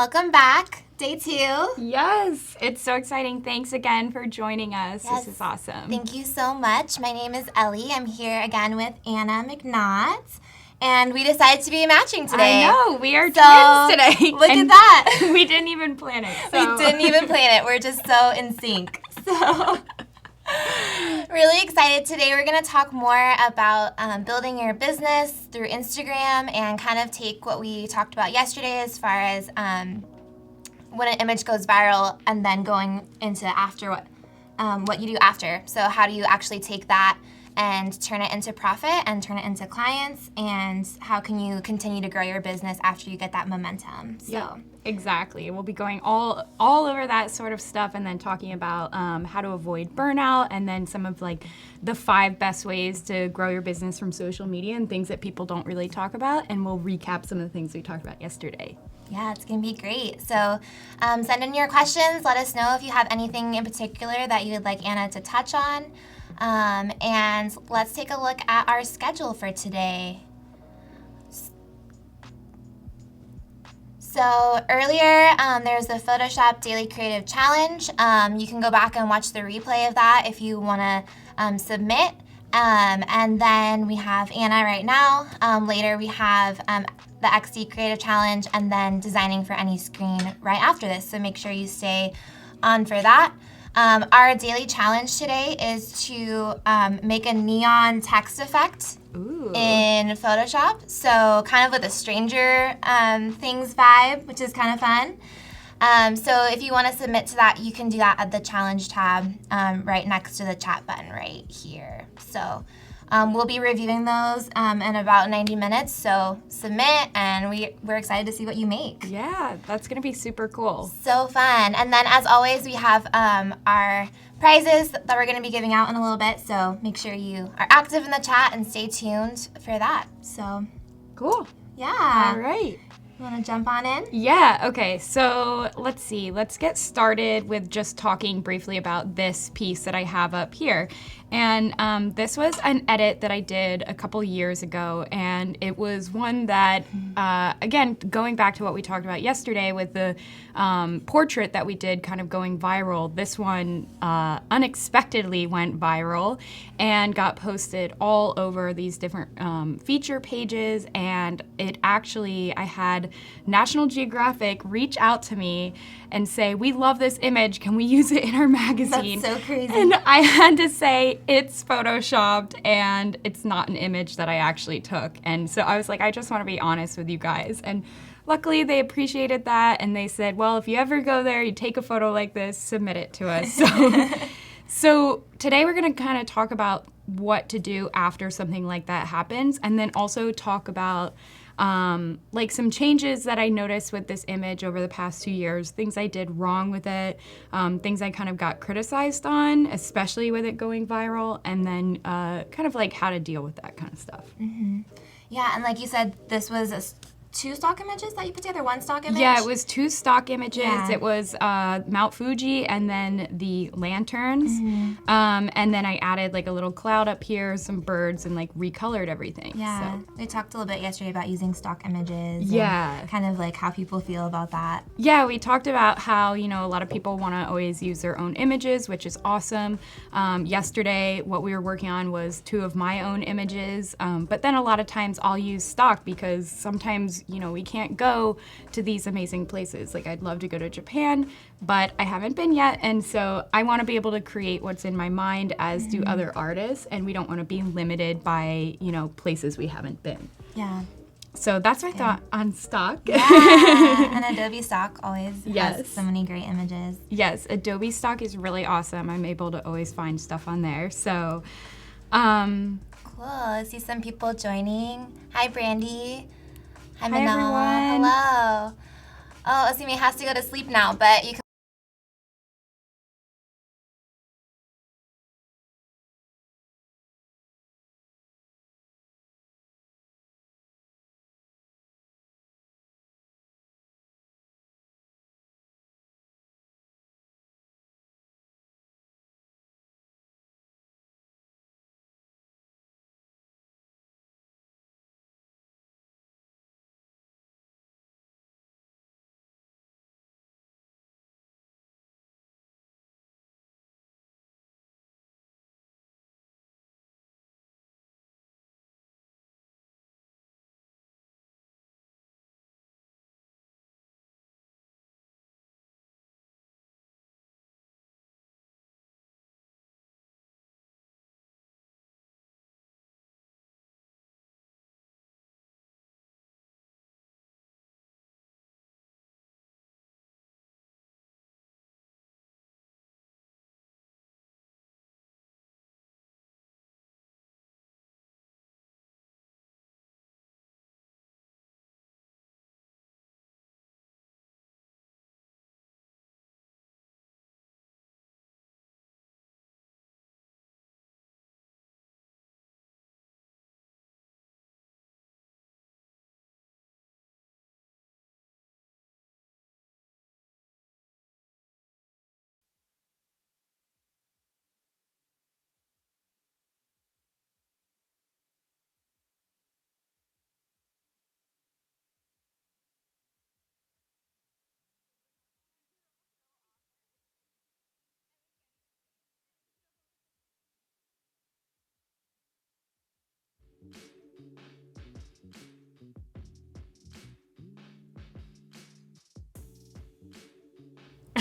welcome back. Day 2. Yes, it's so exciting. Thanks again for joining us. Yes. This is awesome. Thank you so much. My name is Ellie. I'm here again with Anna McNaught. And we decided to be matching today. I know, we are twins today. Look at that. We didn't even plan it. We didn't even plan it. We're just so in sync. So really excited. Today we're going to talk more about building your business through Instagram and kind of take what we talked about yesterday as far as when an image goes viral and then going into after what you do after. So how do you actually take that and turn it into profit and turn it into clients, and how can you continue to grow your business after you get that momentum? So yeah, exactly. We'll be going all over that sort of stuff, and then talking about how to avoid burnout, and then some of like the 5 best ways to grow your business from social media and things that people don't really talk about, and we'll recap some of the things we talked about yesterday. Yeah, it's going to be great. So send in your questions. Let us know if you have anything in particular that you would like Anna to touch on. And let's take a look at our schedule for today. So earlier, there's the Photoshop Daily Creative Challenge. You can go back and watch the replay of that if you want to submit. And then we have Anna right now. Later we have the XD Creative Challenge, and then designing for any screen right after this. So make sure you stay on for that. Our daily challenge today is to make a neon text effect in Photoshop. So kind of with a Stranger Things vibe, which is kind of fun. So if you want to submit to that, you can do that at the challenge tab right next to the chat button right here. So we'll be reviewing those in about 90 minutes. So submit, and we're excited to see what you make. Yeah, that's going to be super cool. So fun. And then as always, we have our prizes that we're going to be giving out in a little bit. So make sure you are active in the chat and stay tuned for that. So cool. Yeah. All right. You want to jump on in? Yeah, okay, so let's see. Let's get started with just talking briefly about this piece that I have up here. And this was an edit that I did a couple years ago, and it was one that, again, going back to what we talked about yesterday with the portrait that we did kind of going viral, this one unexpectedly went viral and got posted all over these different feature pages, and it actually, I had National Geographic reach out to me and say, "We love this image, can we use it in our magazine?" That's so crazy. And I had to say, it's photoshopped and it's not an image that I actually took. And so I was like, I just want to be honest with you guys. And luckily they appreciated that, and they said, well, if you ever go there, you take a photo like this, submit it to us. So today we're going to kind of talk about what to do after something like that happens, and then also talk about like some changes that I noticed with this image over the past 2 years, things I did wrong with it, things I kind of got criticized on, especially with it going viral, and then kind of like how to deal with that kind of stuff. Mm-hmm. Yeah, and like you said, this was 2 stock images that you put together, 1 stock image? Yeah, it was 2 stock images. Yeah. It was Mount Fuji and then the lanterns. Mm-hmm. And then I added like a little cloud up here, some birds, and like recolored everything. Yeah, So. we talked a little bit yesterday about using stock images. Yeah. And kind of like how people feel about that. Yeah, we talked about how, you know, a lot of people want to always use their own images, which is awesome. Yesterday, what we were working on was 2 of my own images. But then a lot of times I'll use stock because sometimes, you know, we can't go to these amazing places. Like, I'd love to go to Japan, but I haven't been yet. And so I want to be able to create what's in my mind, as do other artists. And we don't want to be limited by, you know, places we haven't been. Yeah. So that's my thought on stock. Yeah, and Adobe stock always Yes. has so many great images. Yes, Adobe stock is really awesome. I'm able to always find stuff on there. So, cool. Cool. I see some people joining. Hi, Brandy. Hi, Hi, Manala. everyone. Hello. Oh, Asimi has to go to sleep now, but you can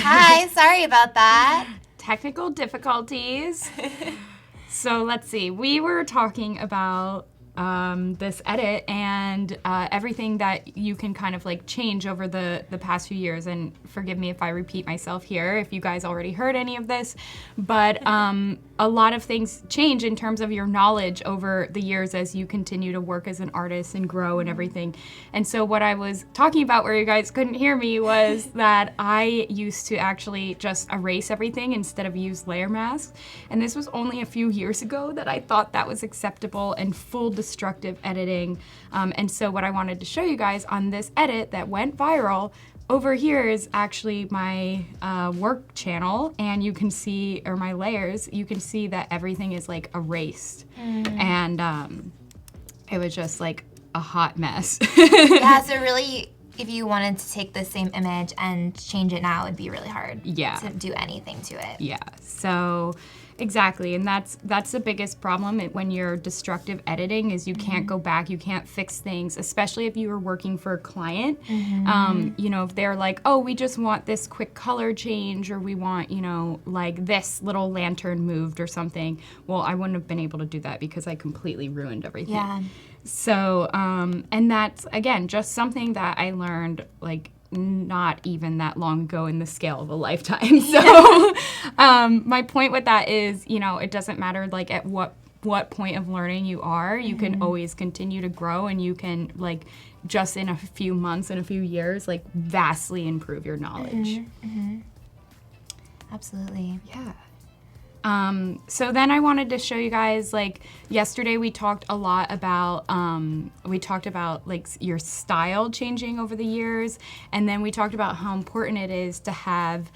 Hi, sorry about that. Technical difficulties. So let's see. We were talking about this edit and everything that you can kind of like change over the past few years. And forgive me if I repeat myself here, if you guys already heard any of this, but a lot of things change in terms of your knowledge over the years as you continue to work as an artist and grow and everything. And so what I was talking about where you guys couldn't hear me was that I used to actually just erase everything instead of use layer masks. And this was only a few years ago that I thought that was acceptable and full destructive editing. And so what I wanted to show you guys on this edit that went viral over here is actually my work channel, and you can see, or my layers, you can see that everything is like erased. And it was just like a hot mess. Yeah, so really, if you wanted to take the same image and change it now, it'd be really hard to do anything to it. Yeah, so exactly, and that's the biggest problem when you're destructive editing is you can't go back, you can't fix things, especially if you were working for a client. You know, if they're like, oh, we just want this quick color change, or we want, you know, like this little lantern moved or something. Well, I wouldn't have been able to do that because I completely ruined everything. Yeah. So, and that's, again, just something that I learned, like, not even that long ago in the scale of a lifetime. So, my point with that is, you know, it doesn't matter, like, at what point of learning you are, you can always continue to grow, and you can, like, just in a few months and a few years, like, vastly improve your knowledge. Absolutely. Yeah. So then I wanted to show you guys, like, yesterday we talked a lot about, like your style changing over the years, and then we talked about how important it is to have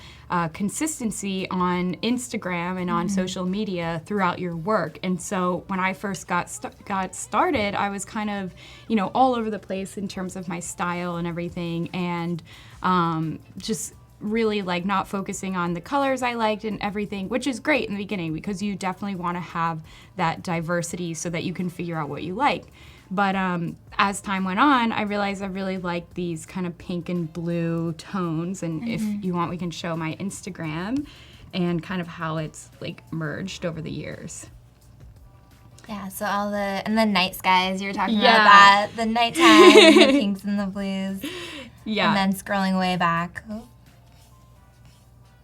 consistency on Instagram and on social media throughout your work. And so when I first got started, I was kind of, you know, all over the place in terms of my style and everything, and just really like not focusing on the colors I liked and everything, which is great in the beginning because you definitely want to have that diversity so that you can figure out what you like. But as time went on, I realized I really liked these kind of pink and blue tones, and if you want, we can show my Instagram and kind of how it's like merged over the years. Yeah, so and the night skies, you were talking about that, the nighttime, the pinks and the blues. Yeah. And then scrolling way back,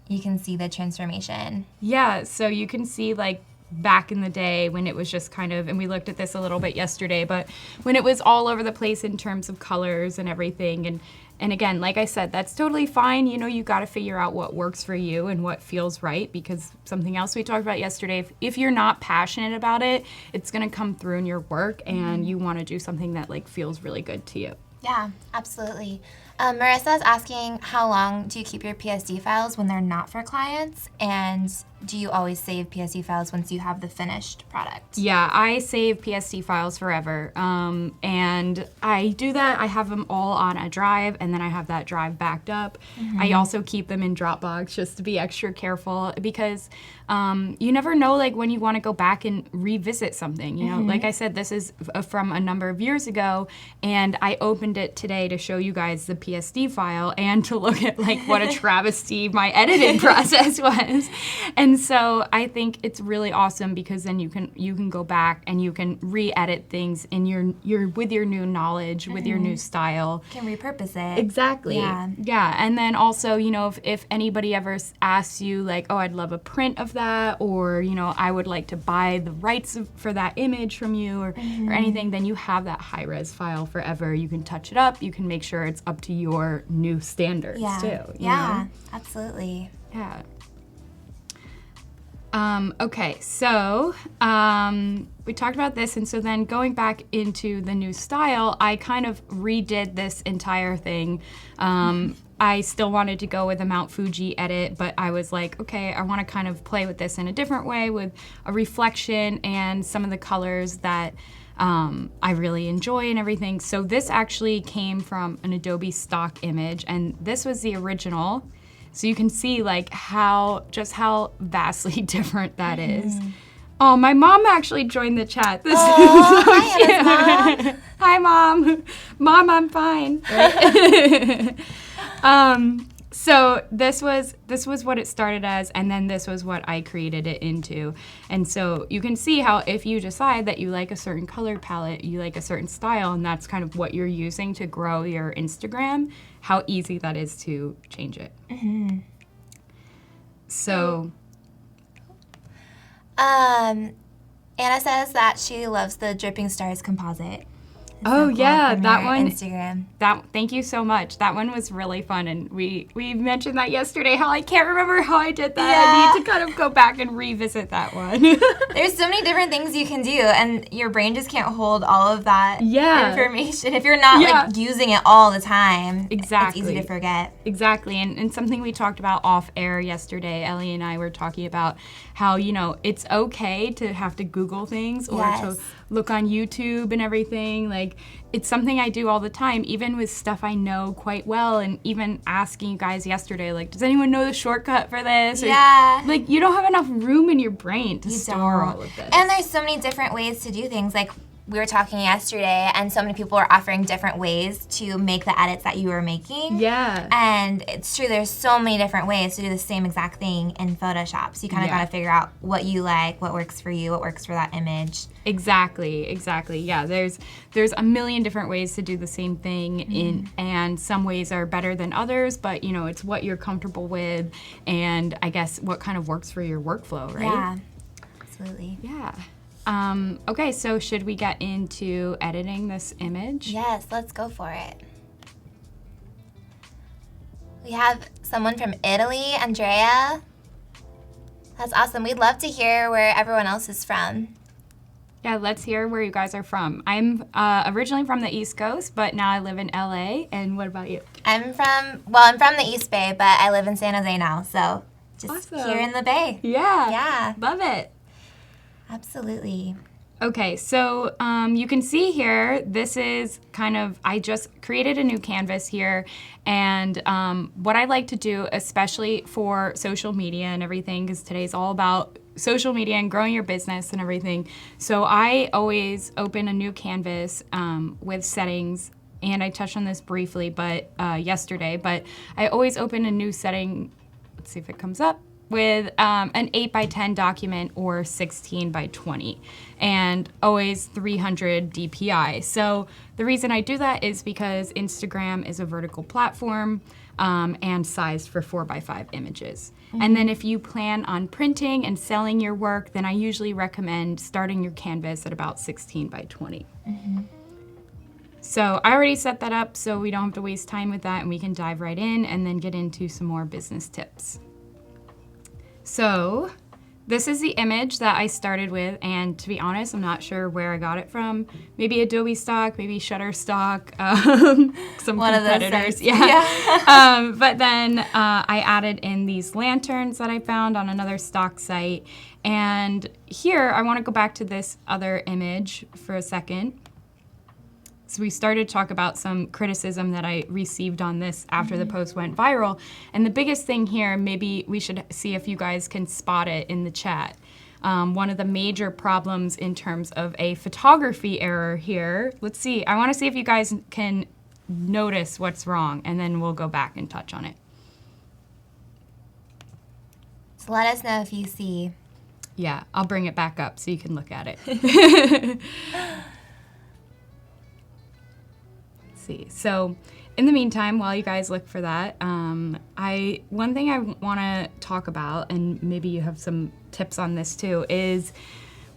you can see the transformation. Yeah, so you can see like back in the day when it was just kind of, and we looked at this a little bit yesterday, but when it was all over the place in terms of colors and everything, and again, like I said, that's totally fine. You know, you got to figure out what works for you and what feels right, because something else we talked about yesterday, if you're not passionate about it, it's going to come through in your work, and you want to do something that like feels really good to you. Yeah, absolutely. Marissa's asking, how long do you keep your PSD files when they're not for clients? And do you always save PSD files once you have the finished product? Yeah, I save PSD files forever. And I do that. I have them all on a drive, and then I have that drive backed up. I also keep them in Dropbox just to be extra careful, because you never know, like, when you want to go back and revisit something. You know, like I said, this is from a number of years ago, and I opened it today to show you guys the PSD file and to look at like what a travesty my editing process was. And so I think it's really awesome, because then you can go back and you can re-edit things in your with your new knowledge, with your new style. You can repurpose it. Exactly. Yeah. And then also, you know, if anybody ever asks you like, oh, I'd love a print of that, or, you know, I would like to buy the rights for that image from you, or anything, then you have that high-res file forever. You can touch it up. You can make sure it's up to your new standards too. You know? Absolutely. Yeah. Okay, so we talked about this, and so then going back into the new style, I kind of redid this entire thing. I still wanted to go with a Mount Fuji edit, but I was like, okay, I want to kind of play with this in a different way, with a reflection and some of the colors that I really enjoy and everything. So this actually came from an Adobe stock image, and this was the original. So you can see like how vastly different that is. Oh, my mom actually joined the chat. This is so hi, cute. Mom. Hi, Mom. Mom, I'm fine. So this was what it started as, and then this was what I created it into. And so you can see how if you decide that you like a certain color palette, you like a certain style, and that's kind of what you're using to grow your Instagram, how easy that is to change it. Mm-hmm. So, Anna says that she loves the Dripping Stars composite. oh yeah, that one. Instagram. Thank you so much. That one was really fun, and we mentioned that yesterday. How I can't remember how I did that. Yeah. I need to kind of go back and revisit that one. There's so many different things you can do, and your brain just can't hold all of that information if you're not like using it all the time. Exactly. It's easy to forget. Exactly, and something we talked about off air yesterday. Ellie and I were talking about how it's okay to have to Google things or to look on YouTube and everything. Like, it's something I do all the time, even with stuff I know quite well, and even asking you guys yesterday, like, does anyone know the shortcut for this? Or, like, you don't have enough room in your brain to store all of this. And there's so many different ways to do things. Like, we were talking yesterday, and so many people are offering different ways to make the edits that you were making. Yeah. And it's true, there's so many different ways to do the same exact thing in Photoshop. So you kind of got to figure out what you like, what works for you, what works for that image. Exactly. Yeah, there's a million different ways to do the same thing, and some ways are better than others, but it's what you're comfortable with, and I guess what kind of works for your workflow, right? Yeah, absolutely. Yeah. Okay, so should we get into editing this image? Yes, let's go for it. We have someone from Italy, Andrea. That's awesome. We'd love to hear where everyone else is from. Yeah, let's hear where you guys are from. I'm originally from the East Coast, but now I live in LA. And what about you? I'm from the East Bay, but I live in San Jose now, so just here in the Bay. Yeah. Love it. Absolutely. Okay, so you can see here, this is kind of, I just created a new canvas here, and what I like to do, especially for social media and everything, because today's all about social media and growing your business and everything, so I always open a new canvas with settings, and I touched on this briefly yesterday, but I always open a new setting, let's see if it comes up, with an 8x10 document or 16x20, and always 300 DPI. So the reason I do that is because Instagram is a vertical platform and sized for 4x5 images. And then if you plan on printing and selling your work, then I usually recommend starting your canvas at about 16x20. So I already set that up so we don't have to waste time with that, and we can dive right in and then get into some more business tips. So this is the image that I started with, and to be honest, I'm not sure where I got it from. Maybe Adobe stock, maybe Shutterstock, some One competitors. Of those But then I added in these lanterns that I found on another stock site. And here, I want to go back to this other image for a second. So we started to talk about some criticism that I received on this after the post went viral. And the biggest thing here, maybe we should see if you guys can spot it in the chat. One of the major problems in terms of a photography error here, let's see, I want to see if you guys can notice what's wrong, and then we'll go back and touch on it. So let us know if you see. Yeah, I'll bring it back up so you can look at it. See. So in the meantime, while you guys look for that, one thing I want to talk about, and maybe you have some tips on this too, is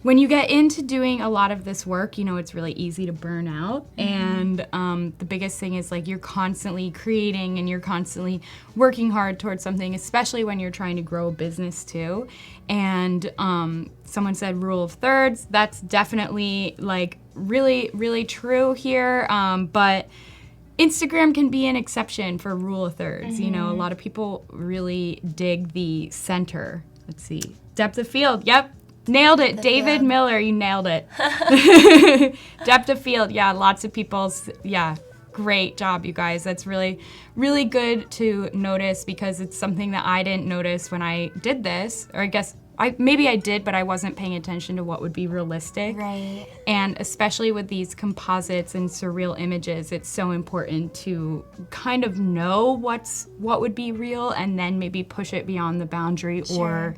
when you get into doing a lot of this work, it's really easy to burn out. And the biggest thing is, like, you're constantly creating and you're constantly working hard towards something, especially when you're trying to grow a business too. And someone said rule of thirds. That's definitely, like, really, really true here. But Instagram can be an exception for rule of thirds. A lot of people really dig the center. Let's see. Depth of field. Yep. Nailed it. David Miller, you nailed it. Depth of field. Yeah, lots of people. Yeah, great job, you guys. That's really, really good to notice, because it's something that I didn't notice when I did this. Or I guess maybe I did, but I wasn't paying attention to what would be realistic. Right. And especially with these composites and surreal images, it's so important to kind of know what would be real and then maybe push it beyond the boundary or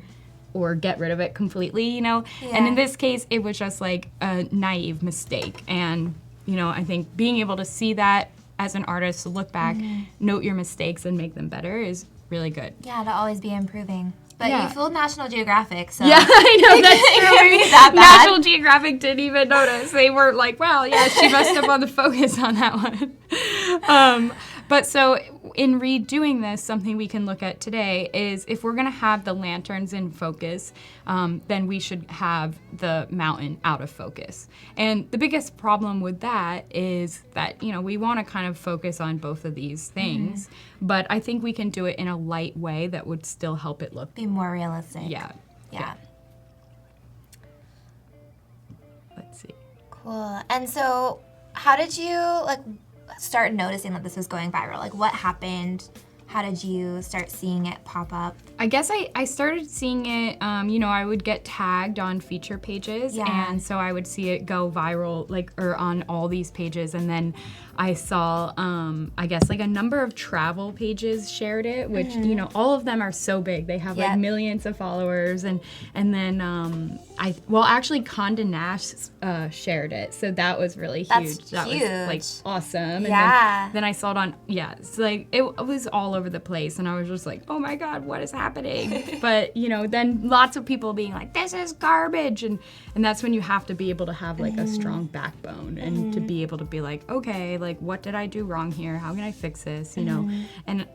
get rid of it completely, you know? Yeah. And in this case, it was just like a naive mistake. And, you know, I think being able to see that as an artist, look back, note your mistakes and make them better is really good. Yeah, to always be improving. But Yeah. you fooled National Geographic, so Yeah, I know, that's true. It can't be that bad. National Geographic didn't even notice. They were like, well, yeah, she messed up on the focus on that one. But so in redoing this, something we can look at today is if we're going to have the lanterns in focus, then we should have the mountain out of focus. And the biggest problem with that is that, you know, we want to kind of focus on both of these things, but I think we can do it in a light way that would still help it look. be more realistic. Yeah. Yeah. Let's see. Cool. And so how did you start noticing that this was going viral? Like, what happened? How did you start seeing it pop up? I guess I started seeing it, you know, I would get tagged on feature pages, Yeah. and so I would see it go viral, or on all these pages, and then I saw, I guess, a number of travel pages shared it, which, you know, all of them are so big. They have, Yep. millions of followers, and then, actually, Condé Nast shared it, so that was really huge. That's that huge. was, awesome. Yeah. And then I saw it on, it's it was all over the place, and I was just like, oh my God, what is happening? But, you know, then lots of people being like, this is garbage, and that's when you have to be able to have a strong backbone and to be able to be like, okay, what did I do wrong here? How can I fix this? You know, and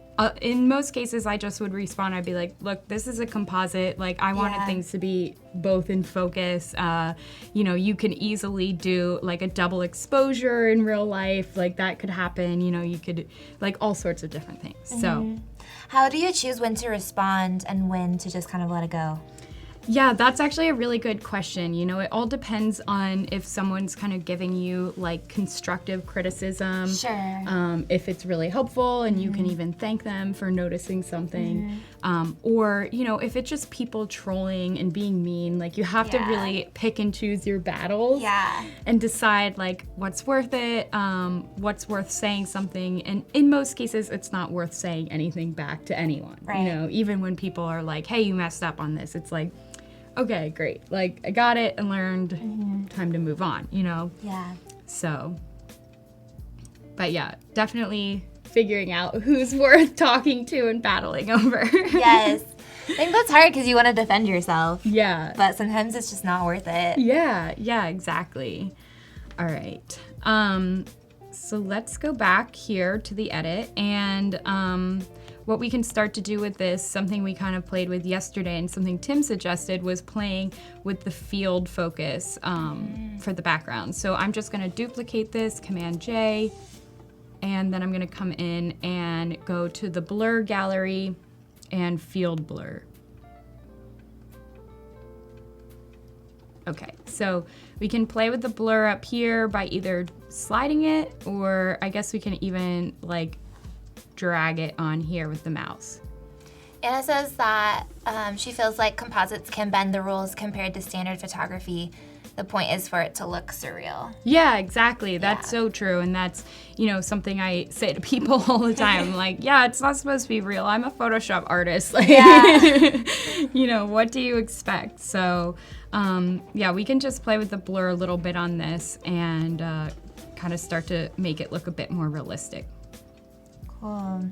in most cases, I just would respond. I'd be like, look, this is a composite. I wanted things to be both in focus. You know, you can easily do a double exposure in real life. That could happen. You know, you could all sorts of different things. So. How do you choose when to respond and when to just kind of let it go? Yeah, that's actually a really good question. You know, it all depends on if someone's kind of giving you constructive criticism. Sure. If it's really helpful and you can even thank them for noticing something. Or, you know, if it's just people trolling and being mean, you have to really pick and choose your battles. Yeah. And decide what's worth it, what's worth saying something. And in most cases, it's not worth saying anything back to anyone. Right. You know, even when people are like, hey, you messed up on this, it's like, okay, great. I got it and learned, time to move on, you know? Yeah. So, but yeah, definitely figuring out who's worth talking to and battling over. Yes. I think that's hard because you want to defend yourself. Yeah. But sometimes it's just not worth it. Yeah, exactly. All right. So let's go back here to the edit, and what we can start to do with this, something we kind of played with yesterday and something Tim suggested, was playing with the field focus for the background. So I'm just going to duplicate this, Command J, and then I'm going to come in and go to the blur gallery and field blur. Okay, so we can play with the blur up here by either sliding it, or I guess we can even drag it on here with the mouse. Anna says that she feels like composites can bend the rules compared to standard photography. The point is for it to look surreal. Yeah, exactly. That's so true. And that's, you know, something I say to people all the time. It's not supposed to be real. I'm a Photoshop artist. You know, what do you expect? So, we can just play with the blur a little bit on this and kind of start to make it look a bit more realistic. Cool.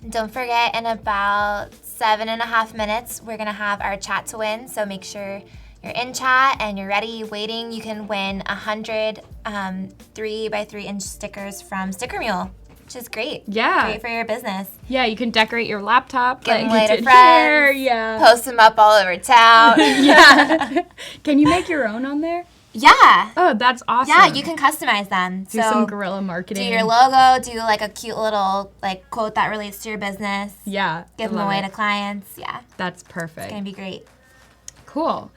And don't forget, in about 7.5 minutes, we're going to have our chat to win. So make sure you're in chat and you're ready, waiting. You can win 100 3x3-inch stickers from Sticker Mule, which is great. Yeah. Great for your business. Yeah, you can decorate your laptop. Give them away to Here, friends. yeah. Post them up all over town. Yeah. Can you make your own on there? Yeah. Oh, that's awesome. Yeah, you can customize them. Do some guerrilla marketing. Do your logo, do a cute little quote that relates to your business. Yeah. Give them away to clients. Yeah. That's perfect. It's going to be great. Cool.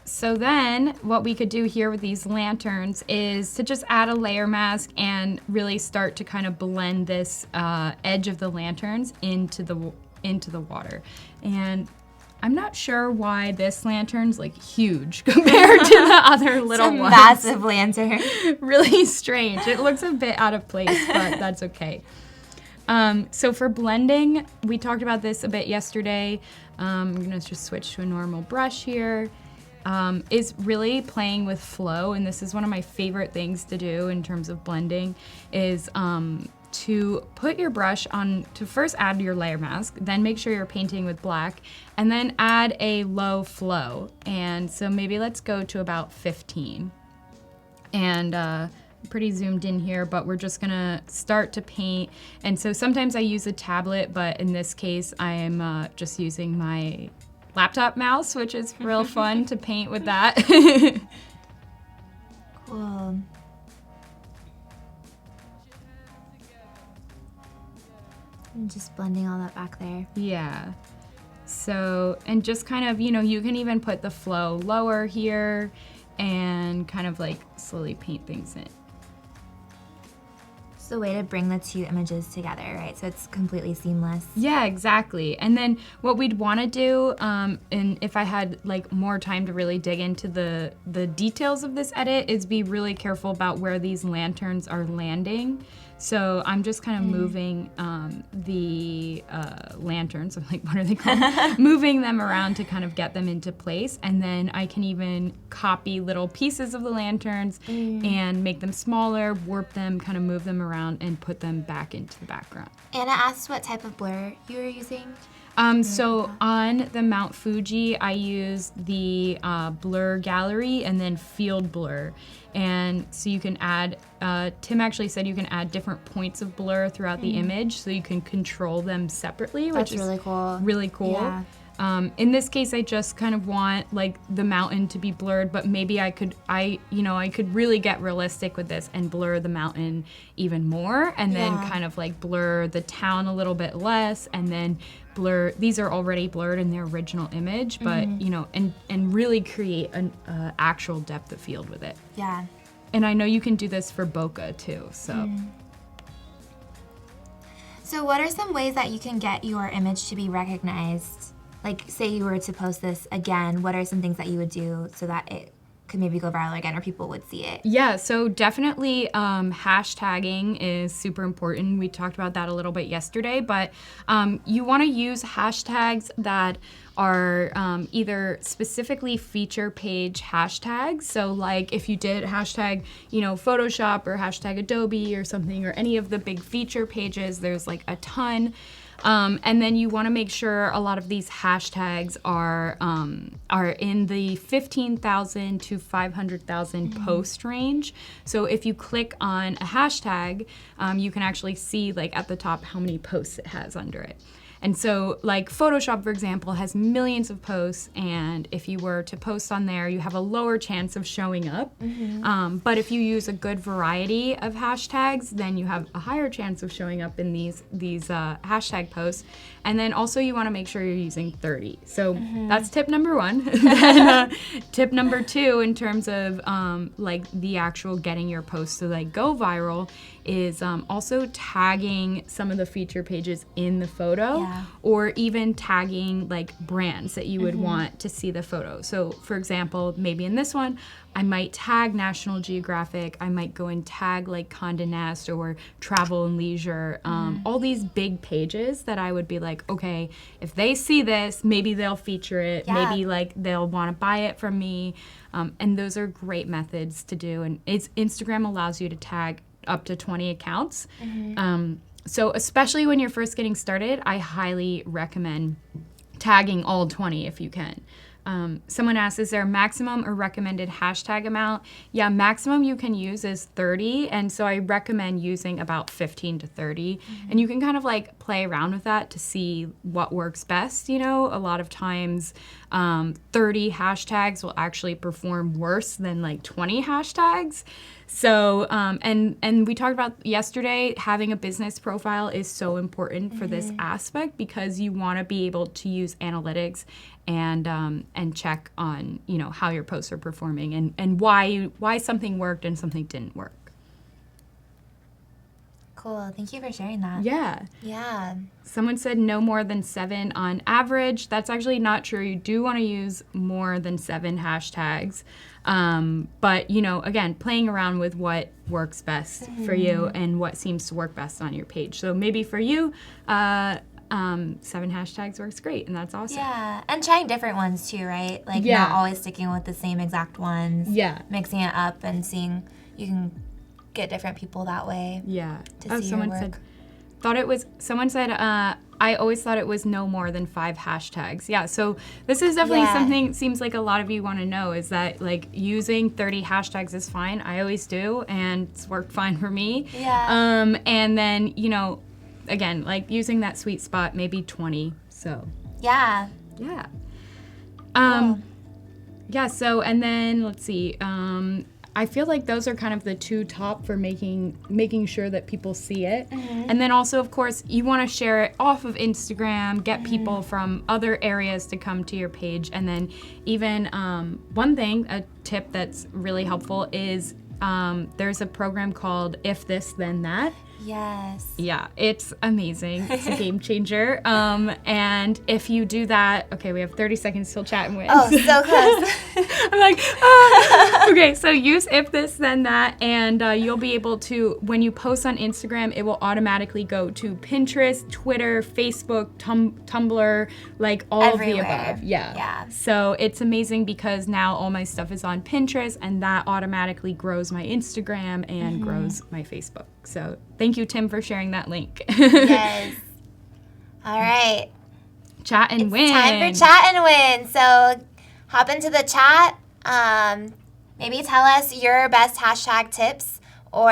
So then what we could do here with these lanterns is to just add a layer mask and really start to kind of blend this edge of the lanterns into the water. And I'm not sure why this lantern's like huge compared to the other little It's a ones. massive lantern. Really strange. It looks a bit out of place, but that's okay. So for blending, we talked about this a bit yesterday. I'm gonna just switch to a normal brush here. Is really playing with flow, and this is one of my favorite things to do in terms of blending, is to put your brush on, to first add your layer mask, then make sure you're painting with black, and then add a low flow. And so maybe let's go to about 15. And pretty zoomed in here, but we're just gonna start to paint. And so sometimes I use a tablet, but in this case I am just using my laptop mouse, which is real fun to paint with that. Cool. I'm just blending all that back there. Yeah. So, and just kind of, you can even put the flow lower here and kind of like slowly paint things in. It's the way to bring the two images together, right? So it's completely seamless. Yeah, exactly. And then what we'd want to do, and if I had like more time to really dig into the details of this edit, is be really careful about where these lanterns are landing. So I'm just kind of moving the lanterns, I'm like, what are they called? Moving them around to kind of get them into place. And then I can even copy little pieces of the lanterns and make them smaller, warp them, kind of move them around and put them back into the background. Anna asked what type of blur you were using. So on the Mount Fuji, I use the blur gallery and then field blur. And so you can add, Tim actually said you can add different points of blur throughout the image, so you can control them separately, That's which is really cool. really cool. Yeah. In this case, I just kind of want like the mountain to be blurred, but maybe I could really get realistic with this and blur the mountain even more, and then kind of like blur the town a little bit less, and then blur, these are already blurred in their original image, but and really create an actual depth of field with it. Yeah. And I know you can do this for bokeh too, so. So what are some ways that you can get your image to be recognized? Like, say you were to post this again, what are some things that you would do so that it could maybe go viral again or people would see it? Yeah, so definitely hashtagging is super important. We talked about that a little bit yesterday, but you want to use hashtags that are either specifically feature page hashtags. So like if you did hashtag, Photoshop or hashtag Adobe or something, or any of the big feature pages, there's like a ton. And then you want to make sure a lot of these hashtags are in the 15,000 to 500,000 post range. So if you click on a hashtag, you can actually see like at the top how many posts it has under it. And so like Photoshop, for example, has millions of posts, and if you were to post on there, you have a lower chance of showing up. But if you use a good variety of hashtags, then you have a higher chance of showing up in these hashtag posts. And then also you want to make sure you're using 30. So that's tip number one. Then tip number two, in terms of like the actual getting your posts to like go viral, is also tagging some of the feature pages in the photo, or even tagging like brands that you would want to see the photo. So for example, maybe in this one, I might tag National Geographic, I might go and tag like Condé Nast or Travel and Leisure, all these big pages that I would be like, okay, if they see this, maybe they'll feature it, maybe like they'll want to buy it from me. And those are great methods to do. And Instagram allows you to tag up to 20 accounts. So especially when you're first getting started, I highly recommend tagging all 20 if you can. Someone asked, is there a maximum or recommended hashtag amount? Yeah, maximum you can use is 30, and so I recommend using about 15 to 30. And you can kind of like play around with that to see what works best. A lot of times 30 hashtags will actually perform worse than like 20 hashtags. So, and we talked about yesterday, having a business profile is so important for this aspect, because you want to be able to use analytics and check on, how your posts are performing and why something worked and something didn't work. Cool. Thank you for sharing that. Yeah. Yeah. Someone said no more than 7 on average. That's actually not true. You do want to use more than 7 hashtags. But, you know, again, playing around with what works best for you and what seems to work best on your page. So maybe for you, 7 hashtags works great, and that's awesome. Yeah, and trying different ones too, right? Like not always sticking with the same exact ones. Yeah. Mixing it up and seeing you can get different people that way. Yeah. To see someone your work. I always thought it was no more than 5 hashtags. Yeah, so this is definitely something seems like a lot of you want to know, is that like using 30 hashtags is fine. I always do, and it's worked fine for me. Yeah. And then, you know, again, like using that sweet spot, maybe 20. So Yeah. yeah. Cool. Yeah, so and then let's see. I feel like those are kind of the 2 top for making sure that people see it. And then also, of course, you want to share it off of Instagram, get people from other areas to come to your page. And then even one thing, a tip that's really helpful is there's a program called If This Then That. Yes. Yeah, it's amazing. It's a game changer. And if you do that, okay, we have 30 seconds till chat and win. Oh, so close. I'm like, ah. Okay, so use If This Then That, and you'll be able to, when you post on Instagram, it will automatically go to Pinterest, Twitter, Facebook, Tumblr, like all Everywhere. of the above. Yeah. So it's amazing because now all my stuff is on Pinterest, and that automatically grows my Instagram and grows my Facebook. So thank you, Tim, for sharing that link. Yes. All right. Chat and win. Time for chat and win. So hop into the chat. Maybe tell us your best hashtag tips or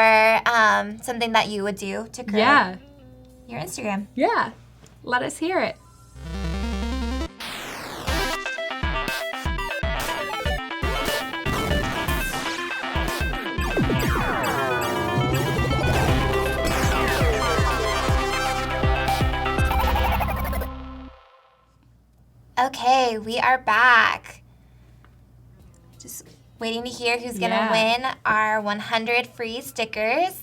something that you would do to grow your Instagram. Yeah. Let us hear it. Okay, we are back. Just waiting to hear who's going to win our 100 free stickers.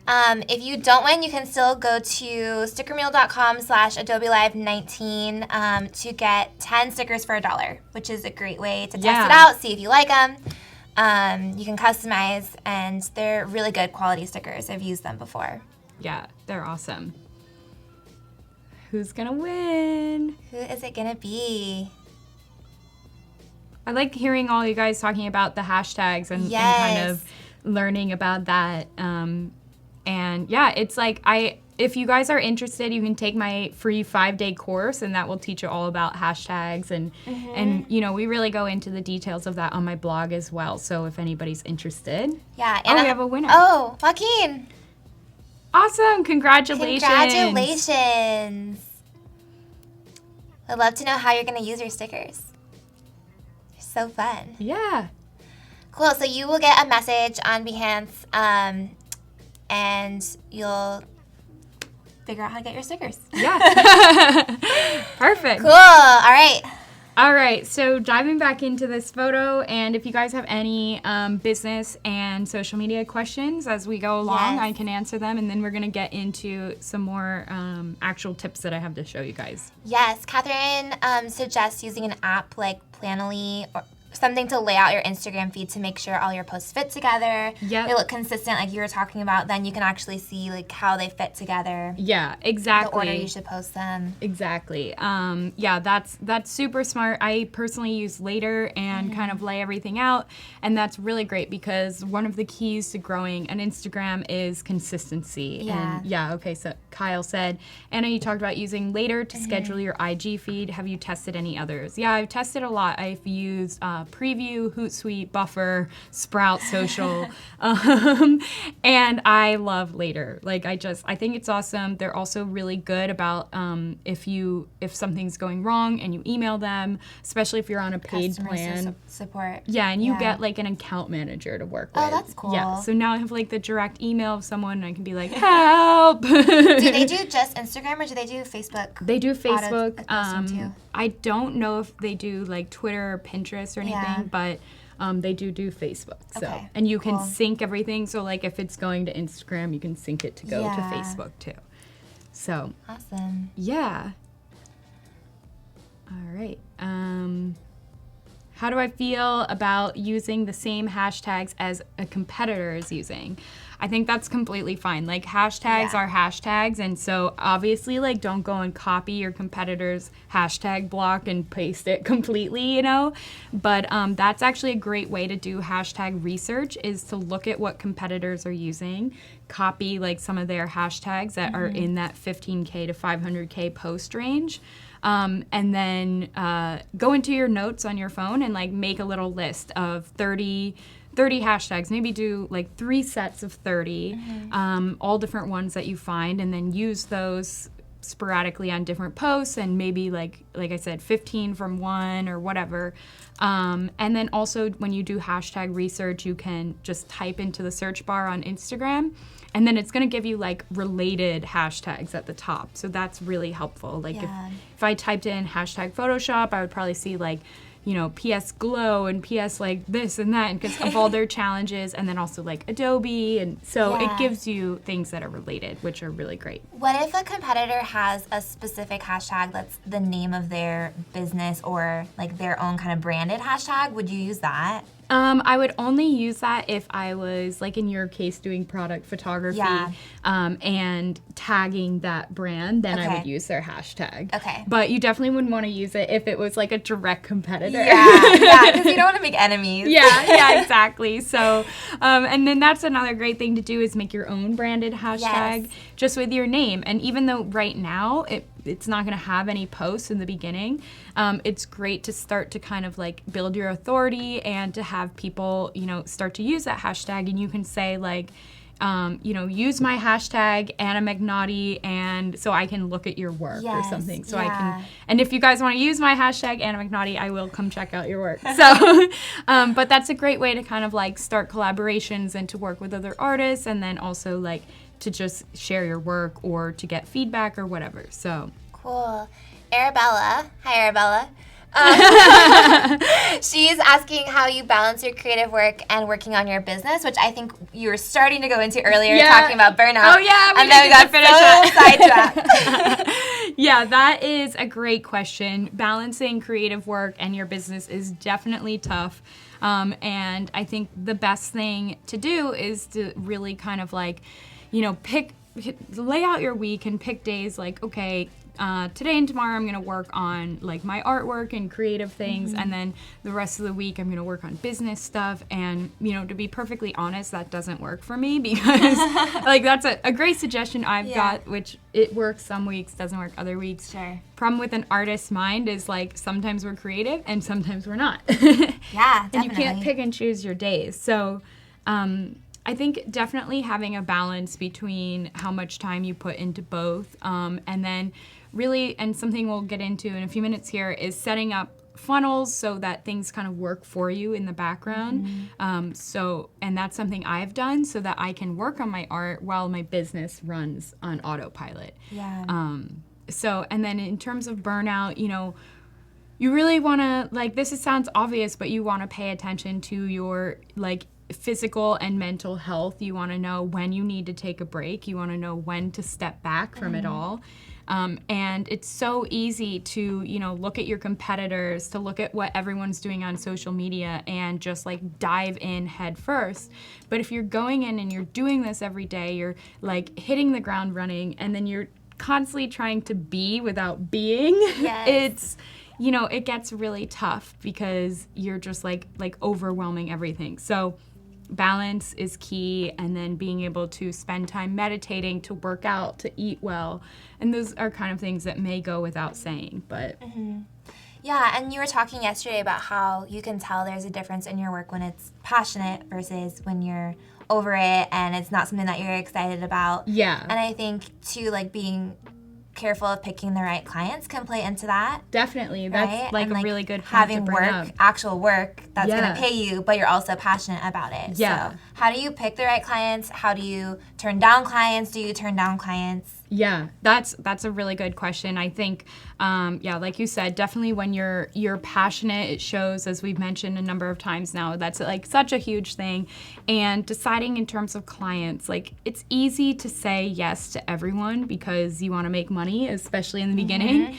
If you don't win, you can still go to stickermeal.com/Adobe Live 19 to get 10 stickers for $1, which is a great way to test it out, see if you like them. You can customize, and they're really good quality stickers. I've used them before. Yeah, they're awesome. Who's gonna win? Who is it gonna be? I like hearing all you guys talking about the hashtags and kind of learning about that. And yeah, it's like if you guys are interested, you can take my free 5-day course, and that will teach you all about hashtags and you know, we really go into the details of that on my blog as well. So if anybody's interested. Yeah, and we have a winner. Oh, Joaquin. Awesome! Congratulations! Congratulations! I'd love to know how you're going to use your stickers. They're so fun. Yeah. Cool. So you will get a message on Behance, and you'll figure out how to get your stickers. Yeah. Perfect. Cool. All right. All right, so diving back into this photo, and if you guys have any business and social media questions as we go along, I can answer them, and then we're going to get into some more actual tips that I have to show you guys. Yes, Catherine suggests using an app like Planoly or something to lay out your Instagram feed to make sure all your posts fit together. Yep. They look consistent like you were talking about. Then you can actually see like how they fit together. Yeah, exactly. The order you should post them. Exactly. Yeah, that's super smart. I personally use Later and kind of lay everything out, and that's really great because one of the keys to growing an Instagram is consistency. Yeah. And yeah, okay, so Kyle said, Anna, you talked about using Later to schedule your IG feed. Have you tested any others? Yeah, I've tested a lot. I've used Preview, Hootsuite, Buffer, Sprout Social, and I love Later. Like I think it's awesome. They're also really good about if something's going wrong and you email them, especially if you're on a paid plan. Support. Yeah, and you get like an account manager to work with. Oh, that's cool. Yeah, so now I have like the direct email of someone, and I can be like, help. Do they do just Instagram or do they do Facebook? They do Facebook. Auto posting too? I don't know if they do like Twitter or Pinterest or anything, but they do Facebook. So, Okay, and you can cool. sync everything. So like if it's going to Instagram, you can sync it to go to Yeah. Facebook too. So Awesome. yeah. All right. How do I feel about using the same hashtags as a competitor is using? I think that's completely fine. Like hashtags Yeah. are hashtags, and so obviously like don't go and copy your competitor's hashtag block and paste it completely, you know? But that's actually a great way to do hashtag research, is to look at what competitors are using, copy like some of their hashtags that are in that 15K to 500K post range. And then go into your notes on your phone and like make a little list of 30 hashtags. Maybe do like 3 sets of 30, all different ones that you find, and then use those sporadically on different posts, and maybe like I said, 15 from one or whatever. And then also when you do hashtag research, you can just type into the search bar on Instagram, and then it's going to give you like related hashtags at the top. So that's really helpful. Like if I typed in hashtag Photoshop, I would probably see like, you know, PS Glow and PS like this and that, because of all their challenges, and then also like Adobe, and so it gives you things that are related, which are really great. What if a competitor has a specific hashtag that's the name of their business, or like their own kind of branded hashtag? Would you use that? I would only use that if I was, like in your case, doing product photography and tagging that brand, then I would use their hashtag. Okay. But you definitely wouldn't want to use it if it was like a direct competitor. Yeah, because you don't want to make enemies. Yeah, exactly. So, and then that's another great thing to do, is make your own branded hashtag just with your name. And even though right now it's not going to have any posts in the beginning, it's great to start to kind of like build your authority and to have people, you know, start to use that hashtag. And you can say like, you know, use my hashtag Anna McNaught, and so I can look at your work or something. So I can, and if you guys want to use my hashtag Anna McNaught, I will come check out your work. So, but that's a great way to kind of like start collaborations and to work with other artists, and then also like to just share your work or to get feedback or whatever. So cool. Arabella, hi Arabella. She's asking how you balance your creative work and working on your business, which I think you were starting to go into earlier, talking about burnout. Oh yeah, and then we got so sidetracked. Yeah, that is a great question. Balancing creative work and your business is definitely tough. And I think the best thing to do is to really kind of like, you know, lay out your week and pick days like, okay, today and tomorrow I'm going to work on like my artwork and creative things, and then the rest of the week I'm going to work on business stuff. And, you know, to be perfectly honest, that doesn't work for me, because like that's a great suggestion I've got, which it works some weeks, doesn't work other weeks. Sure. Problem with an artist's mind is like sometimes we're creative and sometimes we're not. Yeah, definitely. And you can't pick and choose your days. So I think definitely having a balance between how much time you put into both, and then really, and something we'll get into in a few minutes here, is setting up funnels so that things kind of work for you in the background. And that's something I've done so that I can work on my art while my business runs on autopilot. Yeah. So, and then in terms of burnout, you know, you really want to, like, sounds obvious, but you want to pay attention to your, like, physical and mental health. You want to know when you need to take a break. You want to know when to step back from it all. And it's so easy to, you know, look at your competitors, to look at what everyone's doing on social media and just like dive in head first. But if you're going in and you're doing this every day, you're like hitting the ground running, and then you're constantly trying to be without being, it's, you know, it gets really tough because you're just like overwhelming everything. So balance is key, and then being able to spend time meditating, to work out, to eat well. And those are kind of things that may go without saying, but... Yeah, and you were talking yesterday about how you can tell there's a difference in your work when it's passionate versus when you're over it and it's not something that you're excited about. Yeah. And I think, too, like being careful of picking the right clients can play into that. Definitely. That's like and, a really good point having to bring up. Actual work that's going to pay you, but you're also passionate about it. Yeah. So how do you pick the right clients? How do you turn down clients? Do you turn down clients? Yeah, that's a really good question. I think Yeah, like you said, definitely when you're passionate, it shows, as we've mentioned a number of times now. That's like such a huge thing. And deciding in terms of clients, like it's easy to say yes to everyone because you want to make money, especially in the beginning,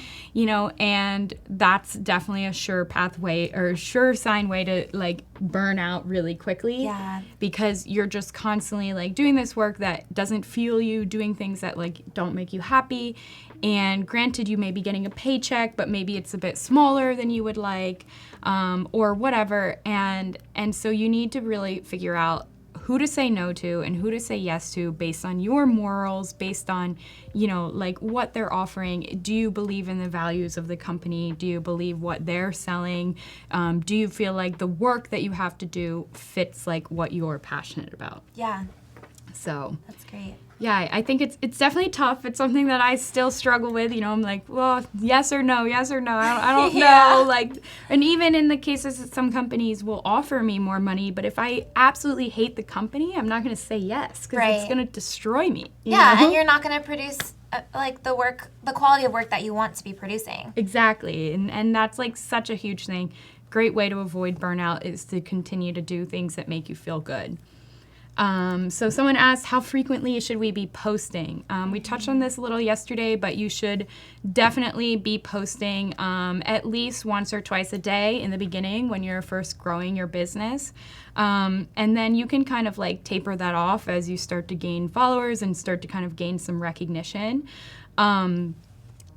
and that's definitely a sure pathway or sure sign way to like burn out really quickly. Yeah. Because you're just constantly like doing this work that doesn't fuel you, doing things that like don't make you happy. And granted, you may be getting a paycheck, but maybe it's a bit smaller than you would like, or whatever. And so you need to really figure out who to say no to and who to say yes to based on your morals, based on, like what they're offering. Do you believe in the values of the company? Do you believe what they're selling? Do you feel like the work that you have to do fits like what you're passionate about? Yeah. So That's great. Yeah, I think it's definitely tough. It's something that I still struggle with. I'm like, well, yes or no. I don't Yeah. know. Like, and even in the cases that some companies will offer me more money, but if I absolutely hate the company, I'm not going to say yes because it's going to destroy me. you know? And you're not going to produce like the quality of work that you want to be producing. Exactly, and that's like such a huge thing. Great way to avoid burnout is to continue to do things that make you feel good. So someone asked, how frequently should we be posting? We touched on this a little yesterday, but you should definitely be posting at least once or twice a day in the beginning when you're first growing your business. And then you can kind of like taper that off as you start to gain followers and start to kind of gain some recognition.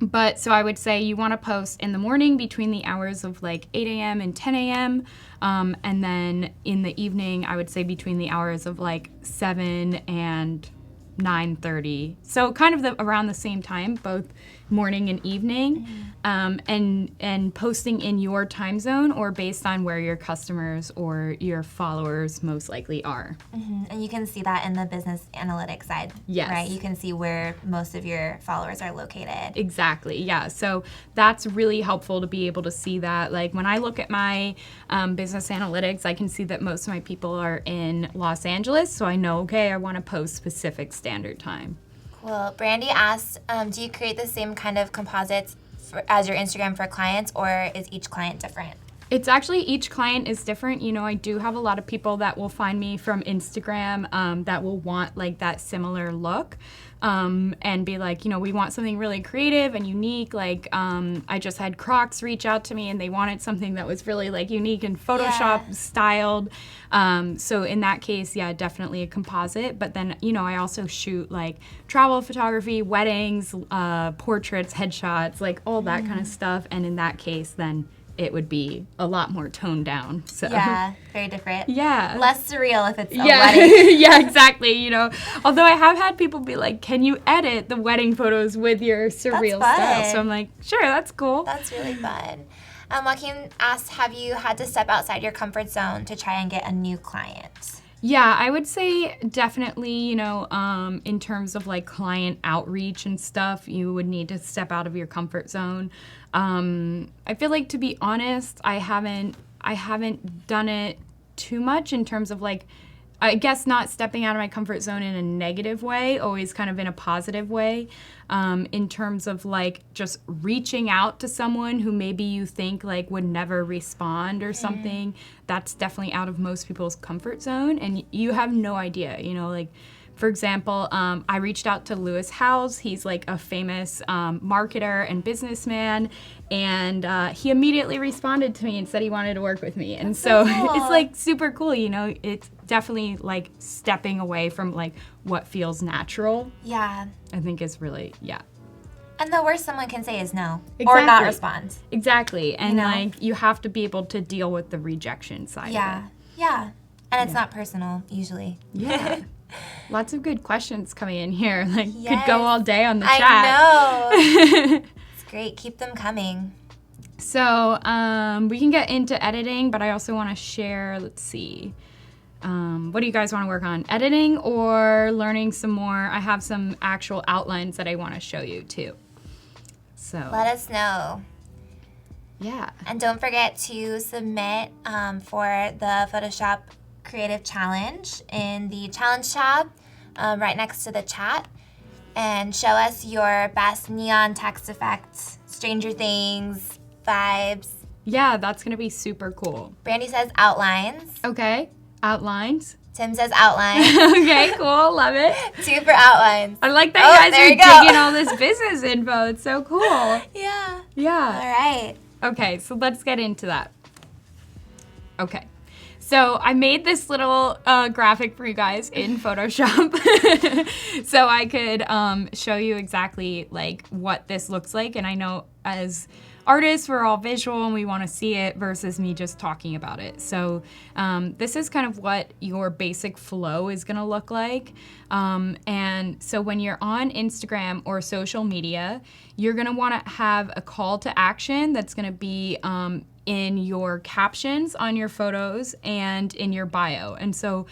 But so I would say you want to post in the morning between the hours of like 8 a.m. and 10 a.m. And then in the evening, I would say between the hours of like 7 and 9:30. So kind of around the same time, both morning and evening, and posting in your time zone or based on where your customers or your followers most likely are. And you can see that in the business analytics side, Yes. right? You can see where most of your followers are located. Exactly, yeah. So that's really helpful to be able to see that. Like when I look at my business analytics, I can see that most of my people are in Los Angeles, so I know, okay, I want to post Pacific Standard Time. Well, Brandy asked, do you create the same kind of composites as your Instagram for clients, or is each client different? It's actually, each client is different. I do have a lot of people that will find me from Instagram that will want like that similar look and be like, we want something really creative and unique. Like I just had Crocs reach out to me and they wanted something that was really like unique and Photoshop styled. So in that case, yeah, definitely a composite. But then, I also shoot like travel photography, weddings, portraits, headshots, like all that kind of stuff. And in that case, then it would be a lot more toned down. So Yeah, very different. Yeah. Less surreal if it's a wedding. Yeah, exactly. Although I have had people be like, can you edit the wedding photos with your surreal style? So I'm like, sure, that's cool. That's really fun. Joaquin asked, have you had to step outside your comfort zone to try and get a new client? Yeah, I would say definitely, in terms of like client outreach and stuff, you would need to step out of your comfort zone. I feel like, to be honest, I haven't done it too much in terms of like, I guess not stepping out of my comfort zone in a negative way, always kind of in a positive way, in terms of like just reaching out to someone who maybe you think like would never respond or something. That's definitely out of most people's comfort zone, and you have no idea, like, for example, I reached out to Lewis Howes. He's like a famous marketer and businessman, and he immediately responded to me and said he wanted to work with me. And so cool. It's like super cool, It's definitely like stepping away from like what feels natural. Yeah. I think is really, yeah. And the worst someone can say is no. Exactly. Or not respond. Exactly. And like you have to be able to deal with the rejection side of it. Yeah. And it's not personal, usually. Yeah. Lots of good questions coming in here. Like, Yes. could go all day on the chat. I know. It's great. Keep them coming. So we can get into editing, but I also want to share, let's see. What do you guys want to work on? Editing or learning some more? I have some actual outlines that I want to show you too. So Let us know. yeah. And don't forget to submit for the Photoshop Creative Challenge in the Challenge tab right next to the chat. And show us your best neon text effect Stranger Things vibes. Yeah, that's going to be super cool. Brandy says outlines. Okay, outlines. Tim says outlines. Okay, cool, love it. 2 for outlines. I like that you guys are digging all this business info. It's so cool. Yeah. Yeah. All right. Okay, so let's get into that. Okay. So I made this little graphic for you guys in Photoshop so I could show you exactly like what this looks like. And I know as artists, we're all visual and we want to see it versus me just talking about it. So this is kind of what your basic flow is going to look like. And so when you're on Instagram or social media, you're going to want to have a call to action that's going to be in your captions on your photos and in your bio. And so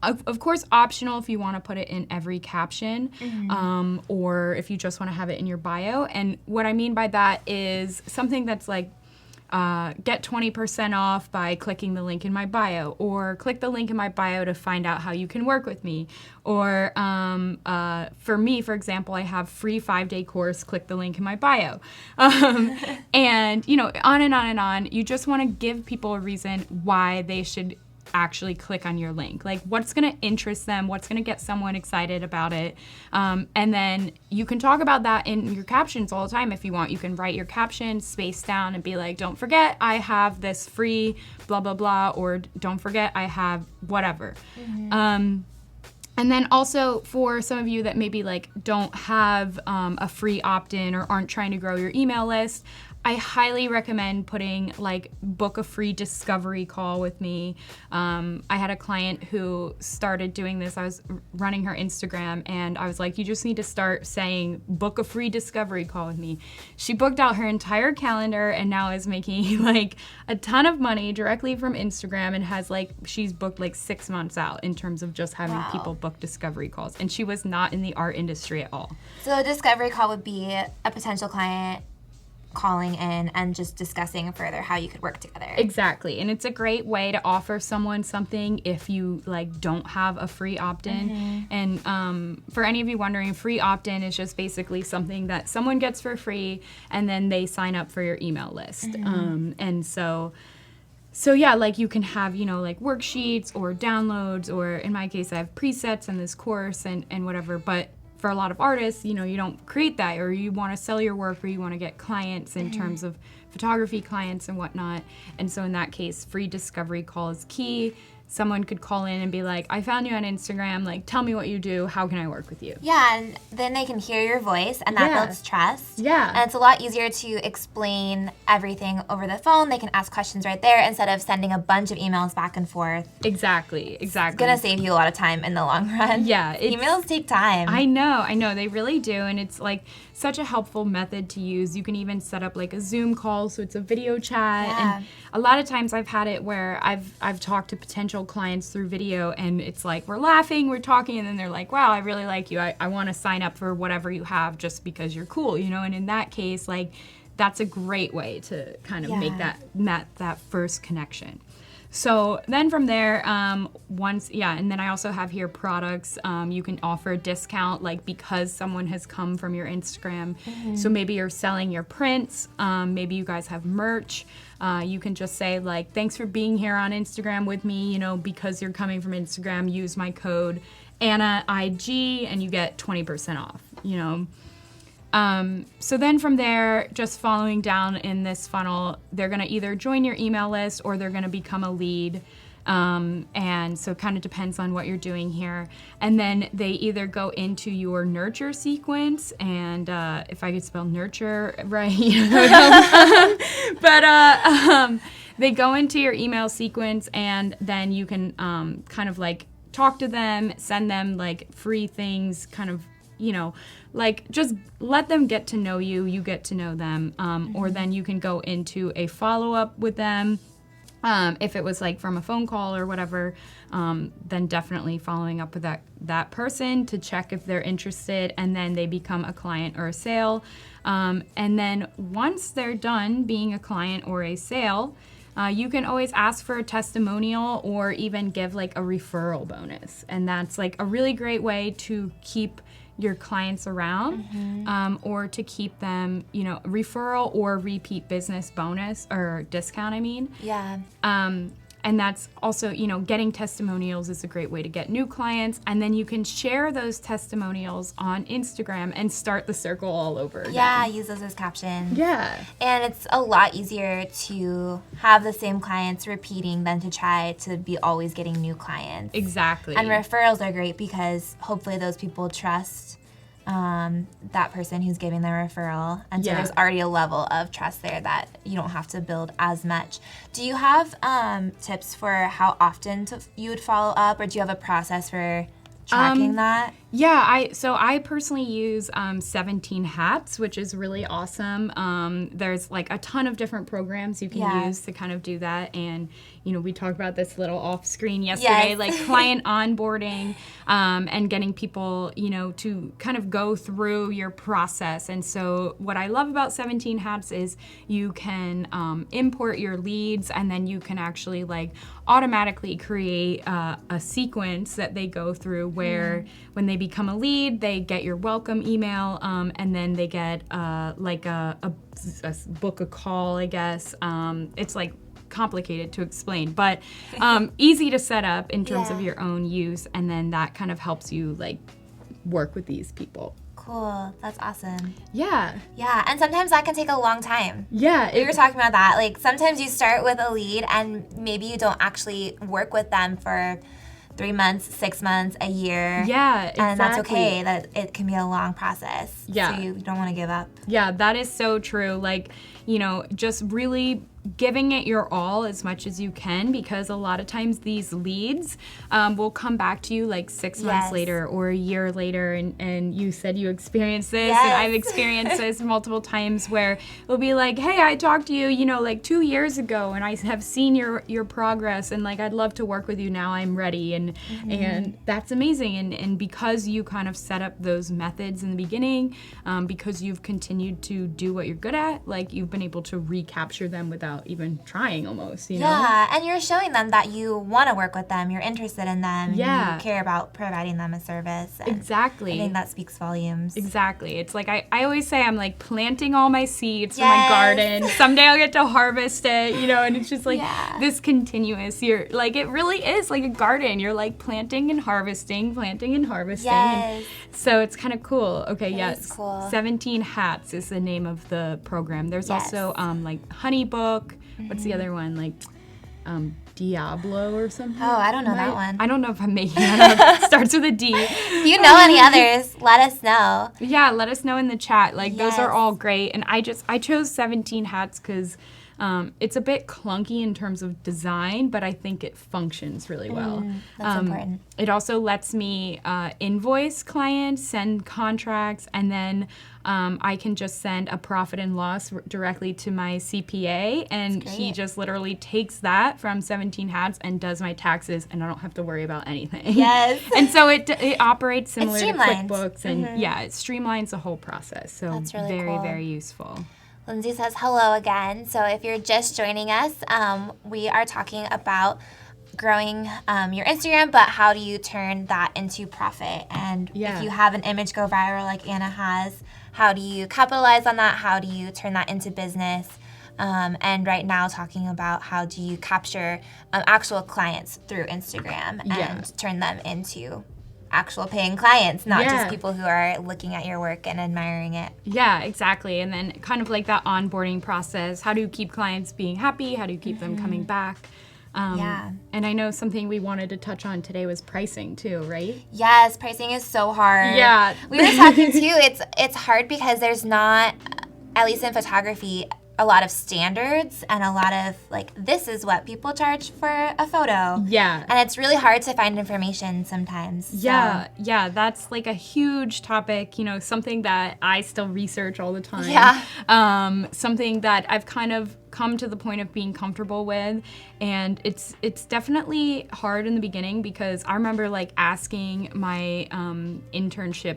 of course, optional if you want to put it in every caption, or if you just want to have it in your bio. And what I mean by that is something that's like, get 20% off by clicking the link in my bio, or click the link in my bio to find out how you can work with me. Or for me, for example, I have free 5-day course, click the link in my bio. And, you know, on and on and on. You just want to give people a reason why they should actually click on your link. Like what's going to interest them, what's going to get someone excited about it. And then you can talk about that in your captions all the time if you want. You can write your caption, space down, and be like, don't forget I have this free blah, blah, blah, or don't forget I have whatever. And then also for some of you that maybe like don't have a free opt-in or aren't trying to grow your email list, I highly recommend putting like book a free discovery call with me. I had a client who started doing this. I was running her Instagram and I was like, you just need to start saying book a free discovery call with me. She booked out her entire calendar and now is making like a ton of money directly from Instagram and has like, she's booked like 6 months out in terms of just having people book discovery calls. And she was not in the art industry at all. So a discovery call would be a potential client calling in and just discussing further how you could work together. Exactly. And it's a great way to offer someone something if you like don't have a free opt-in. And for any of you wondering, free opt-in is just basically something that someone gets for free and then they sign up for your email list. And so yeah, like you can have, you know, like worksheets or downloads, or in my case, I have presets in this course and whatever. But for a lot of artists, you know, you don't create that, or you want to sell your work, or you want to get clients in terms of photography clients and whatnot. And so in that case, free discovery call is key. Someone could call in and be like, I found you on Instagram, like, tell me what you do, how can I work with you? Yeah, and then they can hear your voice, and that builds trust. Yeah. And it's a lot easier to explain everything over the phone. They can ask questions right there instead of sending a bunch of emails back and forth. Exactly. It's gonna save you a lot of time in the long run. Yeah. Emails take time. I know, they really do, and it's like such a helpful method to use. You can even set up like a Zoom call, so it's a video chat. Yeah. And a lot of times I've had it where I've talked to potential clients through video, and it's like we're laughing, we're talking, and then they're like, wow, I really like you. I want to sign up for whatever you have just because you're cool, you know? And in that case, like that's a great way to kind of make that first connection. So then from there, and then I also have here products. You can offer a discount, like because someone has come from your Instagram. So maybe you're selling your prints, maybe you guys have merch. You can just say like, thanks for being here on Instagram with me, you know, because you're coming from Instagram, use my code AnnaIG and you get 20% off, you know. So then from there, just following down in this funnel, they're going to either join your email list or they're going to become a lead. And so it kind of depends on what you're doing here. And then they either go into your nurture sequence, and if I could spell nurture right, you know, but they go into your email sequence, and then you can kind of like talk to them, send them like free things, kind of, you know, like just let them get to know you, you get to know them, or then you can go into a follow-up with them. If it was like from a phone call or whatever, then definitely following up with that person to check if they're interested, and then they become a client or a sale. And then once they're done being a client or a sale, you can always ask for a testimonial or even give like a referral bonus. And that's like a really great way to keep your clients around, or to keep them, referral or repeat business bonus or discount, I mean. Yeah. And that's also, getting testimonials is a great way to get new clients. And then you can share those testimonials on Instagram and start the circle all over again. Yeah, use those as captions. Yeah. And it's a lot easier to have the same clients repeating than to try to be always getting new clients. Exactly. And referrals are great because hopefully those people trust that person who's giving the referral. And so there's already a level of trust there that you don't have to build as much. Do you have tips for how often you would follow up, or do you have a process for tracking that? Yeah, I personally use 17 Hats, which is really awesome. There's like a ton of different programs you can use to kind of do that. And, we talked about this little off screen yesterday, like client onboarding and getting people, to kind of go through your process. And so what I love about 17 Hats is you can import your leads, and then you can actually like automatically create a sequence that they go through where when they become a lead, they get your welcome email, and then they get like a book a call, I guess. It's like complicated to explain, but easy to set up in terms of your own use, and then that kind of helps you like work with these people. Cool. That's awesome. Yeah. Yeah, and sometimes that can take a long time. Yeah. We were talking about that. Like sometimes you start with a lead and maybe you don't actually work with them for 3 months, 6 months, a year. Yeah, exactly. And that's okay. That it can be a long process. Yeah. So you don't want to give up. Yeah, that is so true. Like, just really giving it your all as much as you can, because a lot of times these leads will come back to you like 6 months later or a year later, and you said you experienced this, and I've experienced this multiple times where it'll be like, hey, I talked to you, like 2 years ago, and I have seen your progress, and like I'd love to work with you now, I'm ready, and that's amazing. And because you kind of set up those methods in the beginning, because you've continued to do what you're good at, like you've been able to recapture them without even trying almost, Yeah, and you're showing them that you want to work with them, you're interested in them, and you care about providing them a service. Exactly. I think that speaks volumes. Exactly. It's like I always say I'm like planting all my seeds for my garden. Someday I'll get to harvest it, and it's just like this continuous, you're like, it really is like a garden. You're like planting and harvesting. Yes. And so it's kind of cool. Okay, Yes. Cool. 17 Hats is the name of the program. There's also like Honeybook. What's the other one? Like Diablo or something? Oh, I don't know that one. I don't know if I'm making that up. It starts with a D. If you know any others, let us know. Yeah, let us know in the chat. Like those are all great. And I chose 17 Hats because it's a bit clunky in terms of design, but I think it functions really well. That's important. It also lets me invoice clients, send contracts, and then I can just send a profit and loss directly to my CPA, and he just literally takes that from 17 Hats and does my taxes, and I don't have to worry about anything. Yes. And so it operates similar to streamlined. QuickBooks, and it streamlines the whole process. So That's really very, cool. very useful. Lindsay says hello again. So if you're just joining us, we are talking about growing your Instagram, but how do you turn that into profit? And if you have an image go viral like Anna has, how do you capitalize on that? How do you turn that into business? And right now talking about how do you capture actual clients through Instagram and turn them into actual paying clients, not just people who are looking at your work and admiring it. Yeah, exactly. And then kind of like that onboarding process. How do you keep clients being happy? How do you keep them coming back? And I know something we wanted to touch on today was pricing too, right? Yes, pricing is so hard. Yeah. We were talking too, it's hard because there's not, at least in photography, a lot of standards and a lot of like, this is what people charge for a photo. Yeah. And it's really hard to find information sometimes. So. Yeah, that's like a huge topic, something that I still research all the time. Yeah. Something that I've kind of come to the point of being comfortable with, and it's definitely hard in the beginning because I remember like asking my internship,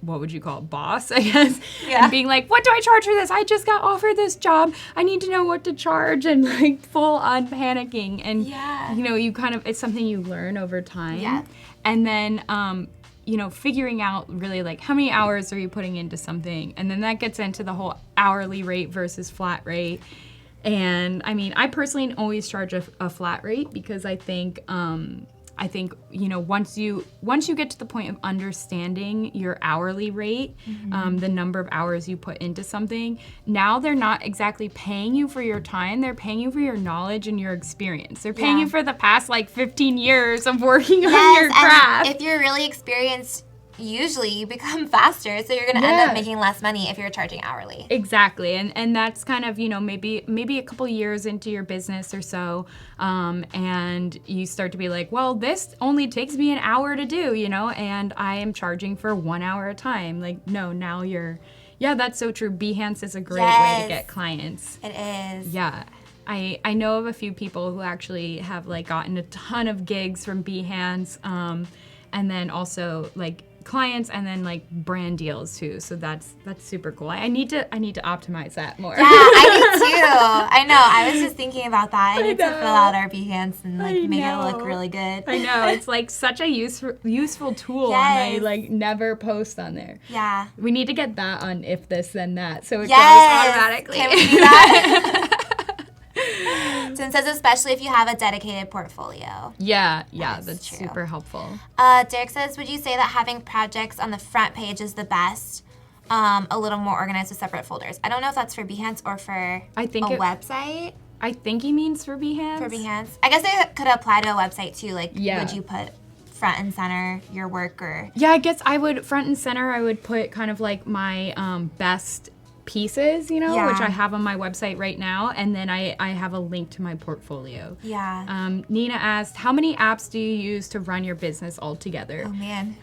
what would you call it, boss, I guess, and being like, what do I charge for this? I just got offered this job. I need to know what to charge, and like full on panicking. And you kind of, it's something you learn over time. Yeah. And then figuring out really like how many hours are you putting into something, and then that gets into the whole hourly rate versus flat rate. And I mean, I personally always charge a flat rate because I think once you get to the point of understanding your hourly rate, the number of hours you put into something, now they're not exactly paying you for your time, they're paying you for your knowledge and your experience. They're paying you for the past 15 years of working on your craft. And if you're really experienced, usually you become faster, so you're going to end up making less money if you're charging hourly. Exactly. And that's kind of, maybe a couple years into your business or so, and you start to be like, well, this only takes me an hour to do, and I am charging for 1 hour a time. Like, no, now that's so true. Behance is a great way to get clients. It is. Yeah. I know of a few people who actually have gotten a ton of gigs from Behance, and then also clients, and then brand deals too. So that's super cool. I need to optimize that more. Yeah, I need too. I know. I was just thinking about that. I need to fill out our Behance and make it look really good. I know. It's such a useful tool, and I never post on there. Yeah. We need to get that on If This Then That, so it goes Yes. automatically. Can we do that? So it says especially if you have a dedicated portfolio. Yeah, that's true. super helpful. Derek says, would you say that having projects on the front page is the best? A little more organized with separate folders. I don't know if that's for Behance or for website. I think he means for Behance. For Behance. I guess it could apply to a website too. Would you put front and center your work or? Yeah, I guess I would front and center. I would put kind of my best pieces, which I have on my website right now, and then I have a link to my portfolio. Yeah. Nina asked, how many apps do you use to run your business all together?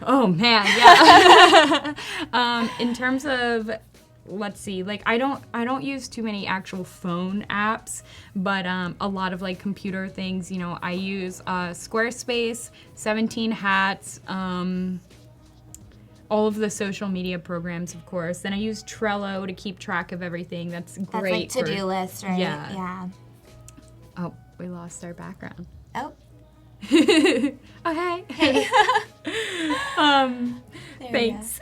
Oh man, yeah. In terms of, let's see, I don't use too many actual phone apps, but a lot of computer things, I use Squarespace, 17 Hats, all of the social media programs, of course. Then I use Trello to keep track of everything. That's great. That's to-do list, right? Yeah. Oh, we lost our background. Oh. Oh, hey. Thanks.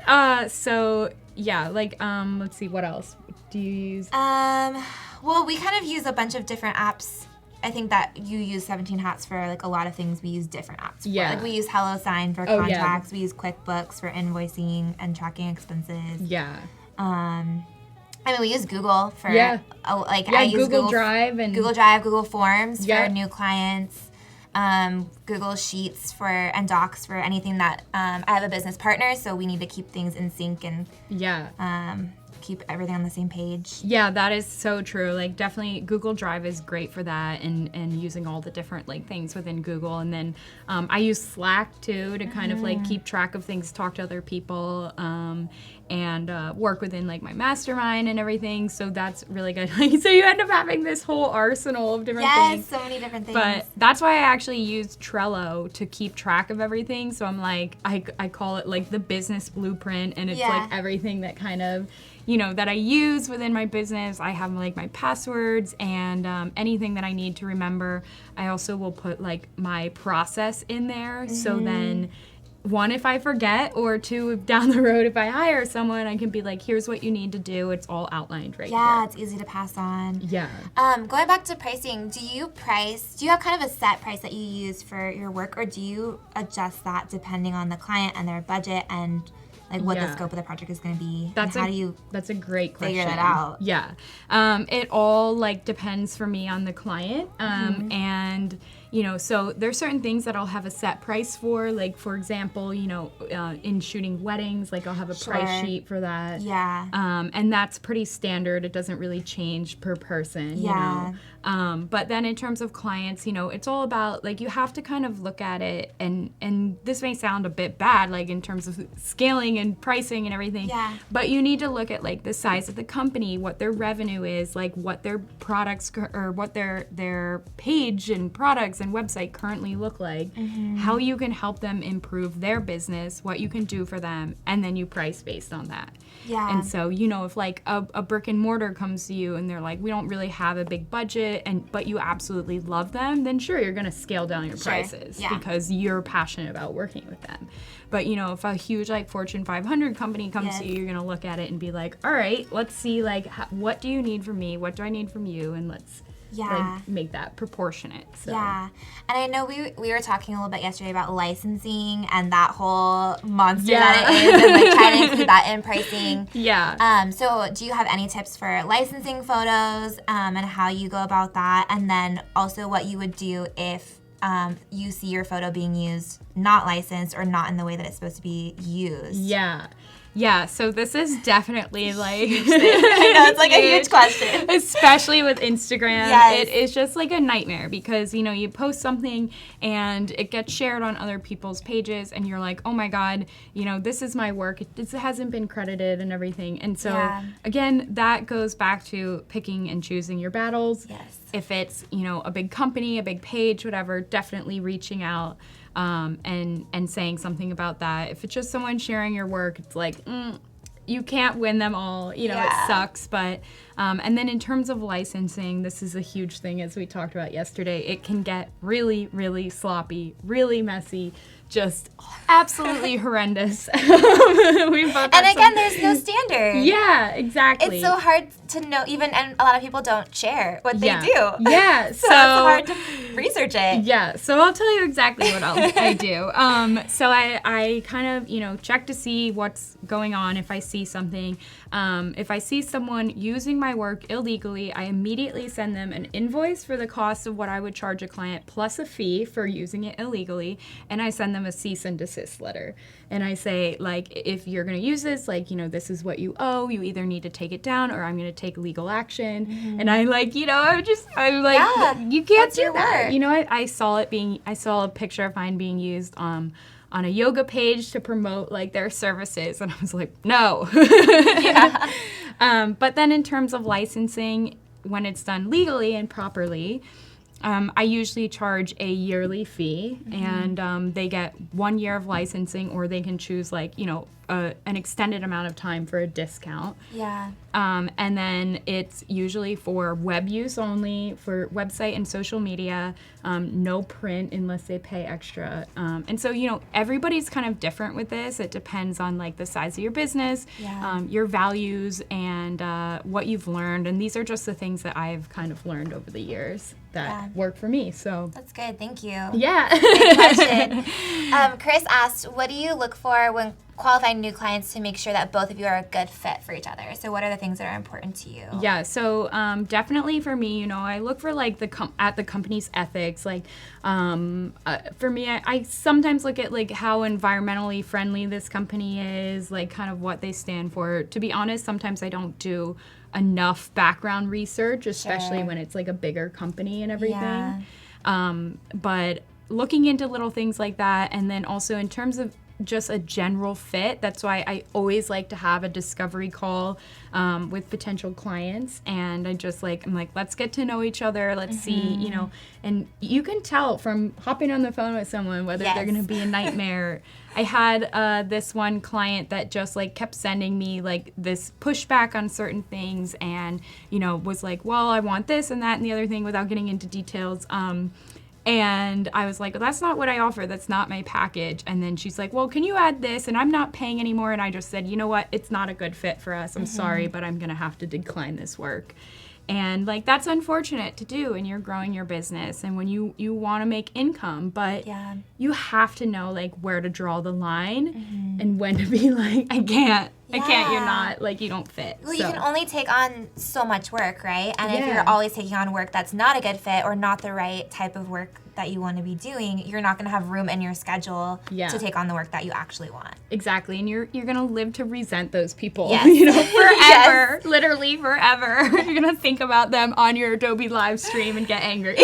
So yeah, let's see, what else do you use? Well, we kind of use a bunch of different apps. I think that you use 17 Hats for a lot of things. We use different apps. Yeah. We use HelloSign for contracts. We use QuickBooks for invoicing and tracking expenses. Yeah. We use Google for I use Google Drive and Google Forms for new clients. Google Sheets and Docs for anything that I have a business partner, so we need to keep things in sync and keep everything on the same page. Yeah, that is so true. Definitely Google Drive is great for that, and using all the different things within Google. And then I use Slack too to kind of keep track of things, talk to other people, and work within my mastermind and everything. So that's really good. So you end up having this whole arsenal of different things. Yes, so many different things. But that's why I actually use Trello to keep track of everything. So I'm I call it the business blueprint, and it's everything that kind of that I use within my business. I have my passwords and anything that I need to remember. I also will put my process in there. So then, one, if I forget, or two, if down the road if I hire someone, I can be here's what you need to do. It's all outlined right here. Yeah, it's easy to pass on. Yeah. Going back to pricing, do you have kind of a set price that you use for your work, or do you adjust that depending on the client and their budget and what the scope of the project is going to be? That's a great question. Figure that out? Yeah. It all depends for me on the client. And so there's certain things that I'll have a set price for. For example, in shooting weddings, I'll have a price sheet for that. Yeah. And that's pretty standard. It doesn't really change per person. Yeah. But then in terms of clients, it's all about you have to kind of look at it, and this may sound a bit bad, in terms of scaling and pricing and everything. Yeah. But you need to look at the size of the company, what their revenue is, what their products or what their page and products business and website currently look like, how you can help them improve their business, what you can do for them, and then you price based on that. Yeah. And so, if like a brick and mortar comes to you and they're like, we don't really have a big budget, but you absolutely love them, then sure, you're going to scale down your prices because you're passionate about working with them. But, if a huge like Fortune 500 company comes to you, you're going to look at it and be like, all right, let's see, like, what do you need from me? What do I need from you? And let's like, make that proportionate. So. Yeah. And I know we were talking a little bit yesterday about licensing and that whole monster that it is, and like trying to include that in pricing. Yeah. So do you have any tips for licensing photos and how you go about that? And then also what you would do if you see your photo being used not licensed or not in the way that it's supposed to be used? Yeah, so this is definitely like I know, it's like a huge question. Especially with Instagram. Yes. It is just like a nightmare because, you post something and it gets shared on other people's pages and you're like, oh my God, this is my work. It hasn't been credited and everything. And so, again, that goes back to picking and choosing your battles. Yes. If it's, a big company, a big page, whatever, definitely reaching out. And saying something about that. If it's just someone sharing your work, it's like, you can't win them all. It sucks. But, and then in terms of licensing, this is a huge thing, as we talked about yesterday. It can get really, really sloppy, really messy, just absolutely horrendous. And again, there's no standard. Yeah, exactly. It's so hard to know, and a lot of people don't share what they do. Yeah, so it's hard to research it. Yeah, so I'll tell you exactly what I do. So I kind of, check to see what's going on if I see something. If I see someone using my work illegally, I immediately send them an invoice for the cost of what I would charge a client plus a fee for using it illegally, and I send them a cease and desist letter. And I say, like, if you're going to use this, like, this is what you owe. You either need to take it down or I'm going to take legal action. And I like, I'm like, you can't do that. Work. I saw a picture of mine being used on a yoga page to promote like their services, and I was like, no. But then in terms of licensing, when it's done legally and properly, I usually charge a yearly fee, and they get 1 year of licensing, or they can choose like, an extended amount of time for a discount. Yeah. And then it's usually for web use only, for website and social media, no print unless they pay extra. And so, everybody's kind of different with this. It depends on like the size of your business, your values, and what you've learned. And these are just the things that I've kind of learned over the years that work for me. So that's good. Thank you. Yeah. Great question. Chris asked, what do you look for when qualifying new clients to make sure that both of you are a good fit for each other? So what are the things that are important to you? Yeah, so definitely for me, I look for like at the company's ethics. Like for me, I sometimes look at like how environmentally friendly this company is, like kind of what they stand for. To be honest, sometimes I don't do enough background research, especially when it's like a bigger company and everything. But looking into little things like that, and then also in terms of just a general fit. That's why I always like to have a discovery call with potential clients, and I'm like, let's get to know each other. Let's see, and you can tell from hopping on the phone with someone whether they're going to be a nightmare. I had this one client that just like kept sending me like this pushback on certain things, and was like, well, I want this and that and the other thing, without getting into details. And I was like, well, that's not what I offer. That's not my package. And then she's like, well, can you add this? And I'm not paying anymore. And I just said, you know what? It's not a good fit for us. I'm sorry, but I'm going to have to decline this work. And like, that's unfortunate to do, and you're growing your business and when you want to make income, but you have to know like where to draw the line and when to be like, I can't, you're not, like, you don't fit. Well, you can only take on so much work, right? And if you're always taking on work that's not a good fit or not the right type of work that you want to be doing, you're not going to have room in your schedule to take on the work that you actually want. Exactly, and you're going to live to resent those people, yes. Forever, literally forever. You're going to think about them on your Adobe live stream and get angry.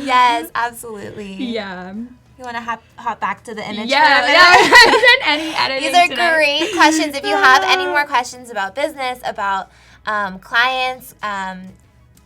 Yes, absolutely. Yeah. You want to hop back to the image? Any editing. These are great questions. If you have any more questions about business, about clients,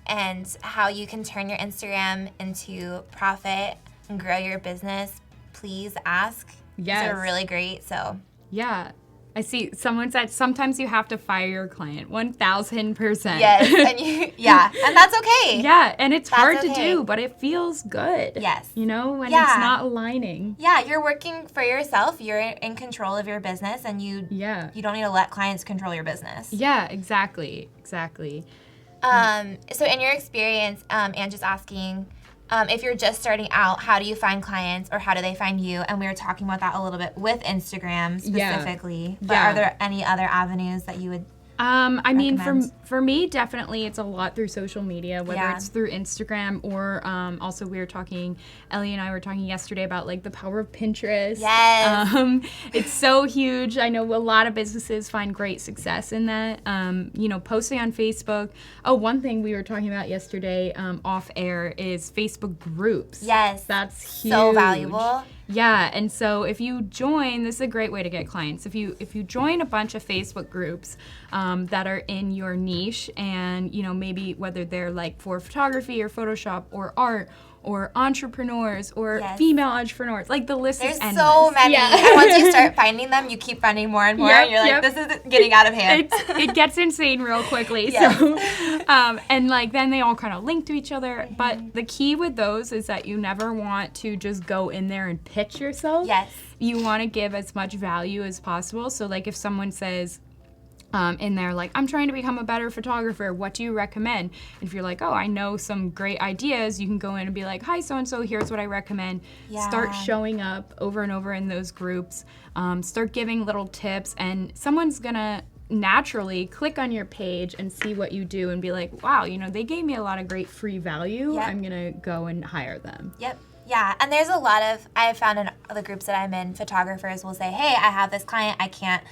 and how you can turn your Instagram into profit and grow your business, please ask. Yes. These are really great. So yeah. I see someone said sometimes you have to fire your client 1,000%. yes, and that's okay. Yeah, and it's hard okay. to do, but it feels good. Yes. You know, when it's not aligning. Yeah, you're working for yourself. You're in control of your business, and you don't need to let clients control your business. Yeah, exactly. So in your experience, and just asking, if you're just starting out, how do you find clients or how do they find you? And we were talking about that a little bit with Instagram specifically. But are there any other avenues that you would I mean, for me, definitely it's a lot through social media, whether it's through Instagram or also Ellie and I were talking yesterday about like the power of Pinterest. Yes. It's so huge. I know a lot of businesses find great success in that. You know, posting on Facebook. Oh, one thing we were talking about yesterday off air is Facebook groups. Yes. That's huge. So valuable. Yeah, and so if you join, this is a great way to get clients. If you join a bunch of Facebook groups that are in your niche, and you know maybe whether they're like for photography or Photoshop or art or entrepreneurs or female entrepreneurs, like the list is endless. There's so many. Yeah. And once you start finding them, you keep finding more and more, and you're like, this is getting out of hand. It gets insane real quickly. Yes. So, and like then they all kind of link to each other. But the key with those is that you never want to just go in there and pitch yourself. Yes. You want to give as much value as possible. So like if someone says, in there, like, I'm trying to become a better photographer, what do you recommend? And if you're like, oh, I know some great ideas, you can go in and be like, hi, so-and-so, here's what I recommend. Yeah. Start showing up over and over in those groups. Start giving little tips, and someone's gonna naturally click on your page and see what you do and be like, wow, you know, they gave me a lot of great free value. Yep. I'm gonna go and hire them. Yep. Yeah, and there's a lot of, I've found in the groups that I'm in, photographers will say, hey, I have this client I can't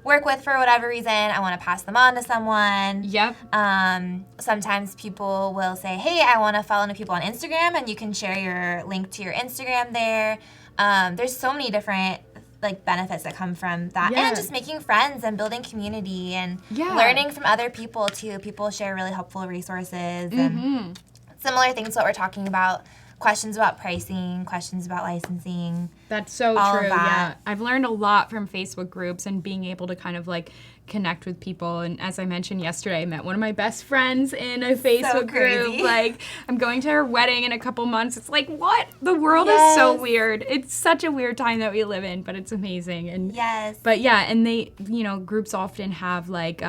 work with for whatever reason. I want to pass them on to someone. Yep. Sometimes people will say, hey, I want to follow new people on Instagram, and you can share your link to your Instagram there. There's so many different like benefits that come from that, and just making friends and building community and learning from other people too. People share really helpful resources and similar things to what we're talking about. Questions about pricing, questions about licensing. That's so true, yeah. I've learned a lot from Facebook groups and being able to kind of like connect with people. And as I mentioned yesterday, I met one of my best friends in a Facebook group. Like, I'm going to her wedding in a couple months. It's like, what? The world is so weird. It's such a weird time that we live in, but it's amazing. And but yeah, and they, you know, groups often have like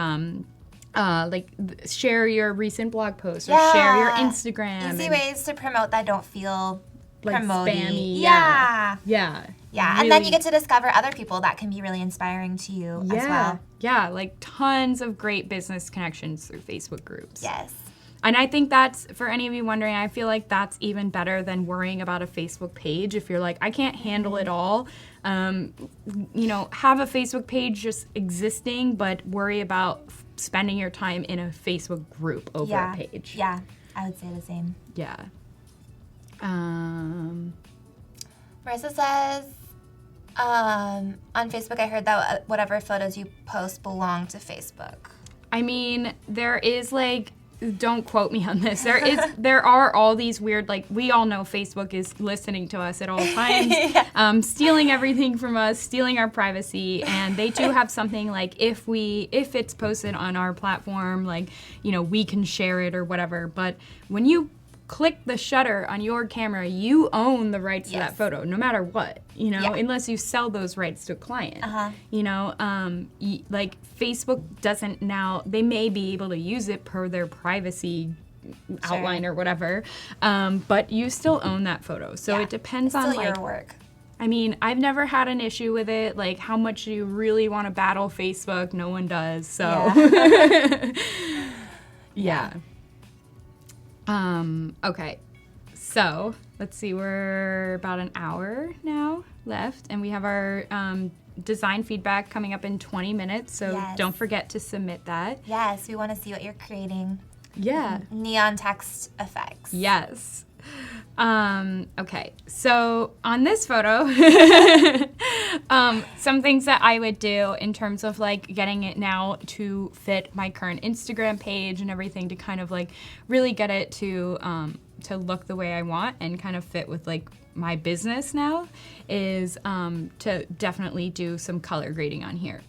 share your recent blog post or share your Instagram. Easy ways to promote that don't feel like spammy. Yeah. Really, and then you get to discover other people that can be really inspiring to you as well. Yeah, like tons of great business connections through Facebook groups. Yes. And I think that's, for any of you wondering, I feel like that's even better than worrying about a Facebook page. If you're like, I can't handle it all, you know, have a Facebook page just existing, but worry about spending your time in a Facebook group over a page. Yeah, I would say the same. Yeah. Marissa says, on Facebook, I heard that whatever photos you post belong to Facebook. I mean, there is like, don't quote me on this. There are all these weird, like, we all know Facebook is listening to us at all times, stealing everything from us, stealing our privacy, and they do have something like if it's posted on our platform, like, you know, we can share it or whatever. But when you click the shutter on your camera, you own the rights to that photo, no matter what, you know, unless you sell those rights to a client. You know, like Facebook doesn't now, they may be able to use it per their privacy outline or whatever, but you still own that photo. So it depends on like your work. I mean, I've never had an issue with it. Like, how much do you really want to battle Facebook? No one does. So, okay, so let's see, we're about an hour now left, and we have our design feedback coming up in 20 minutes, so don't forget to submit that. Yes, we want to see what you're creating. Yeah. Neon text effects. Yes. Okay, so on this photo, some things that I would do in terms of like getting it now to fit my current Instagram page and everything to kind of like really get it to look the way I want and kind of fit with like my business now is to definitely do some color grading on here.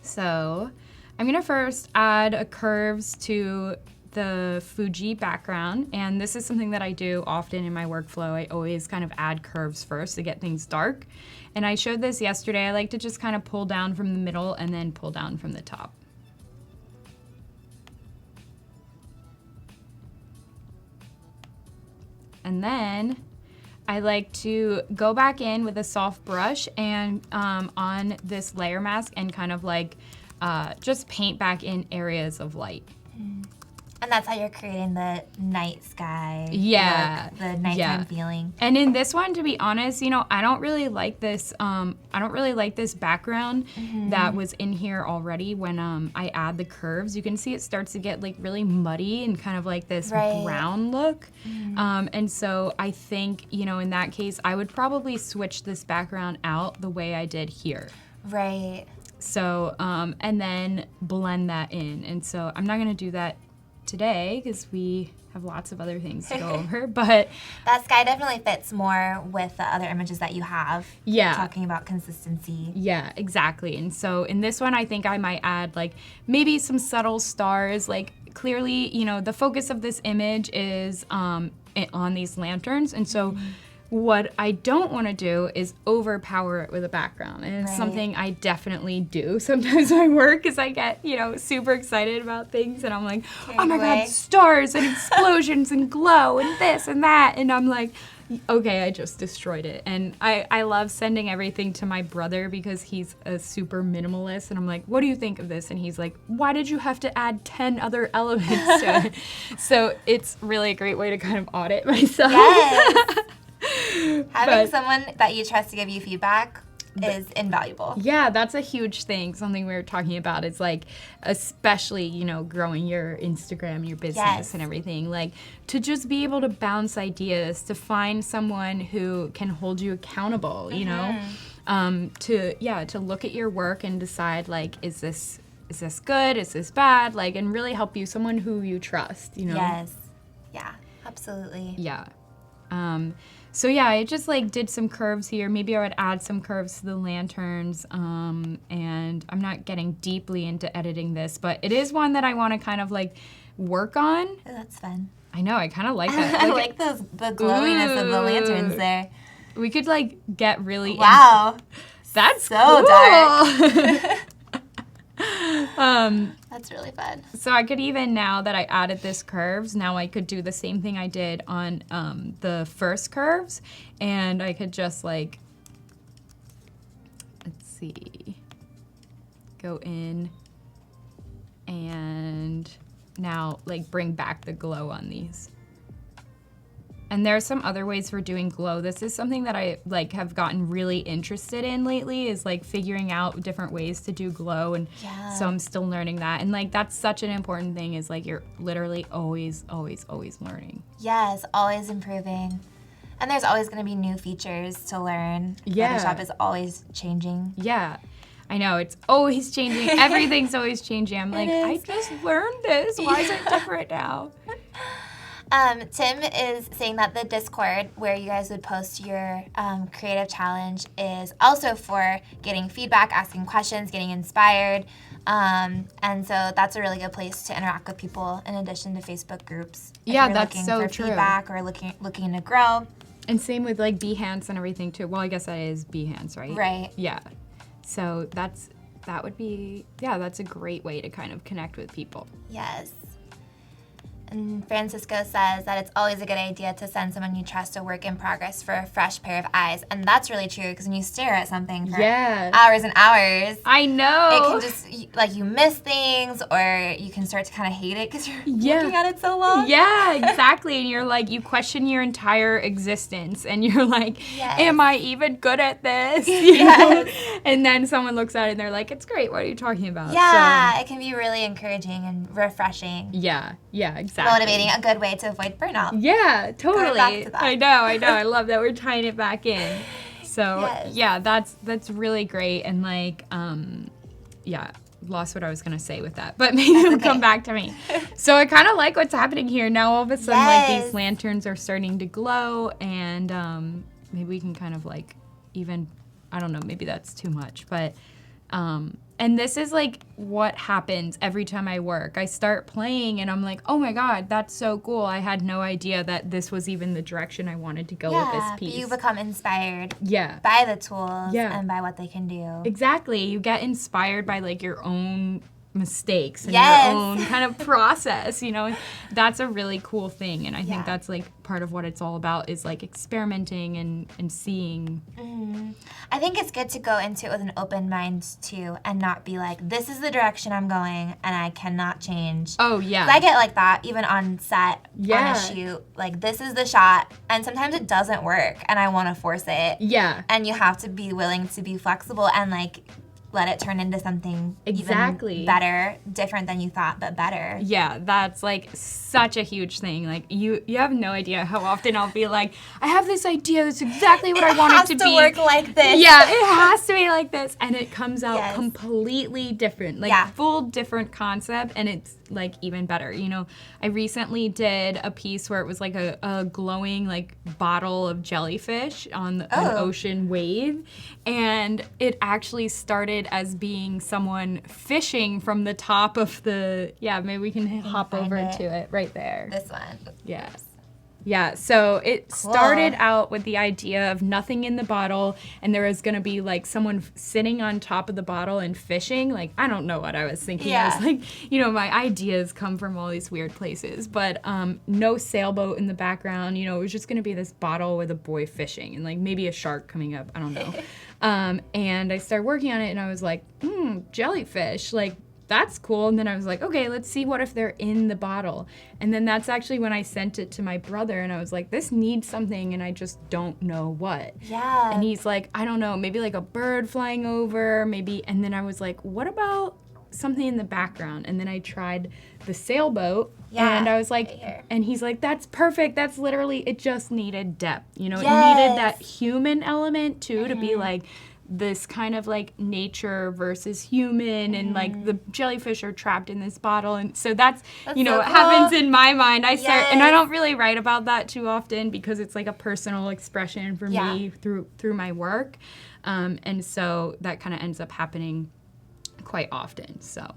So I'm gonna first add curves to the Fuji background, and this is something that I do often in my workflow. I always kind of add curves first to get things dark, and I showed this yesterday. I like to just kind of pull down from the middle and then pull down from the top. And then I like to go back in with a soft brush and on this layer mask and kind of like just paint back in areas of light. And that's how you're creating the night sky look, the nighttime feeling. And in this one, to be honest, you know, I don't really like this background that was in here already when I add the curves. You can see it starts to get like really muddy and kind of like this brown look. And so I think, you know, in that case, I would probably switch this background out the way I did here. Right. So, and then blend that in. And so I'm not going to do that today because we have lots of other things to go over, but that sky definitely fits more with the other images that you have. Yeah. Talking about consistency. Yeah, exactly. And so in this one, I think I might add like maybe some subtle stars. Like clearly, you know, the focus of this image is on these lanterns. And so what I don't want to do is overpower it with a background. And it's something I definitely do sometimes in my work is I get, you know, super excited about things and I'm like, oh my God, stars and explosions and glow and this and that. And I'm like, okay, I just destroyed it. And I love sending everything to my brother because he's a super minimalist. And I'm like, what do you think of this? And he's like, why did you have to add 10 other elements to it? So it's really a great way to kind of audit myself. Yes. Having someone that you trust to give you feedback is invaluable. Yeah, that's a huge thing. Something we were talking about is like, especially, you know, growing your Instagram, your business and everything, like to just be able to bounce ideas, to find someone who can hold you accountable, you know, to look at your work and decide like, is this good? Is this bad? Like, and really help you, someone who you trust, you know? Yes. Yeah, absolutely. Yeah. So yeah, I just like did some curves here. Maybe I would add some curves to the lanterns. And I'm not getting deeply into editing this, but it is one that I want to kind of like work on. Oh, that's fun. I know, I kind of like that. I like the glowiness of the lanterns there. We could like get really wow. That's so cool. dark. That's really fun. So I could even, now that I added this curves, now I could do the same thing I did on the first curves, and I could just like, let's see, go in and now like bring back the glow on these. And there are some other ways for doing glow. This is something that I like have gotten really interested in lately, is like figuring out different ways to do glow. And so I'm still learning that. And like that's such an important thing, is like you're literally always learning. Yes, always improving. And there's always going to be new features to learn. Yeah. Photoshop is always changing. Yeah. I know, it's always changing. Everything's always changing. I'm like, I just learned this. Why is it different now? Tim is saying that the Discord, where you guys would post your creative challenge, is also for getting feedback, asking questions, getting inspired. And so that's a really good place to interact with people in addition to Facebook groups. If Yeah, you're that's looking so for true. feedback or looking to grow. And same with like Behance and everything too. Well, I guess that is Behance, right? Right. Yeah. So that's a great way to kind of connect with people. Yes. And Francisco says that it's always a good idea to send someone you trust a work in progress for a fresh pair of eyes. And that's really true, because when you stare at something for hours and hours, I know. it can just, like, you miss things, or you can start to kind of hate it because you're looking at it so long. Yeah, exactly. And you're like, you question your entire existence, and you're like, am I even good at this? You know? And then someone looks at it and they're like, it's great. What are you talking about? Yeah, it can be really encouraging and refreshing. Yeah, exactly. motivating, a good way to avoid burnout. Yeah, totally. Going back to that. I know. I love that we're tying it back in. So Yes. yeah, that's really great. And like, yeah, lost what I was gonna say with that, but maybe it'll okay. come back to me. So I kind of like what's happening here now. All of a sudden, like Yes. these lanterns are starting to glow, and maybe we can kind of like even, I don't know, maybe that's too much, but and this is like what happens every time I work. I start playing and I'm like, oh my God, that's so cool. I had no idea that this was even the direction I wanted to go with this piece. You become inspired Yeah. by the tools Yeah. and by what they can do. Exactly. You get inspired by like your own mistakes and Yes. your own kind of process, you know. That's a really cool thing, and I Yeah. think that's like part of what it's all about, is like experimenting and seeing. I think it's good to go into it with an open mind too, and not be like, this is the direction I'm going and I cannot change. Oh yeah. 'Cause I get like that even on set, Yeah. on a shoot. Like, this is the shot, and sometimes it doesn't work and I want to force it. Yeah. And you have to be willing to be flexible and like let it turn into something Exactly. even better, different than you thought, but better. Yeah, that's like such a huge thing. Like you have no idea how often I'll be like, I have this idea, that's exactly what I want it to be. It has to work like this. Yeah, it has to be like this, and it comes out Yes. completely different, like Yeah. full different concept, and it's like even better. You know, I recently did a piece where it was like a glowing like bottle of jellyfish on an ocean wave, and it actually started as being someone fishing from the top of the, maybe we can hop find over it. to it right there. This one. Yes. Yeah, so it started out with the idea of nothing in the bottle, and there was going to be like someone sitting on top of the bottle and fishing. Like, I don't know what I was thinking. I was like, you know, my ideas come from all these weird places, but no sailboat in the background. You know, it was just going to be this bottle with a boy fishing and like maybe a shark coming up. I don't know. And I started working on it, and I was like, jellyfish, like, that's cool. And then I was like, okay, let's see what if they're in the bottle. And then that's actually when I sent it to my brother, and I was like, this needs something, and I just don't know what. Yeah. And he's like, I don't know, maybe like a bird flying over, maybe. And then I was like, what about something in the background? And then I tried the sailboat, and I was like, right here. and he's like, that's perfect. That's literally, it just needed depth. You know, it Yes. needed that human element too, to be like, this kind of like nature versus human, and like the jellyfish are trapped in this bottle, and so that's you know so what cool. happens in my mind. I start, and I Yes. don't really write about that too often because it's like a personal expression for Yeah. me through my work, and so that kind of ends up happening quite often. So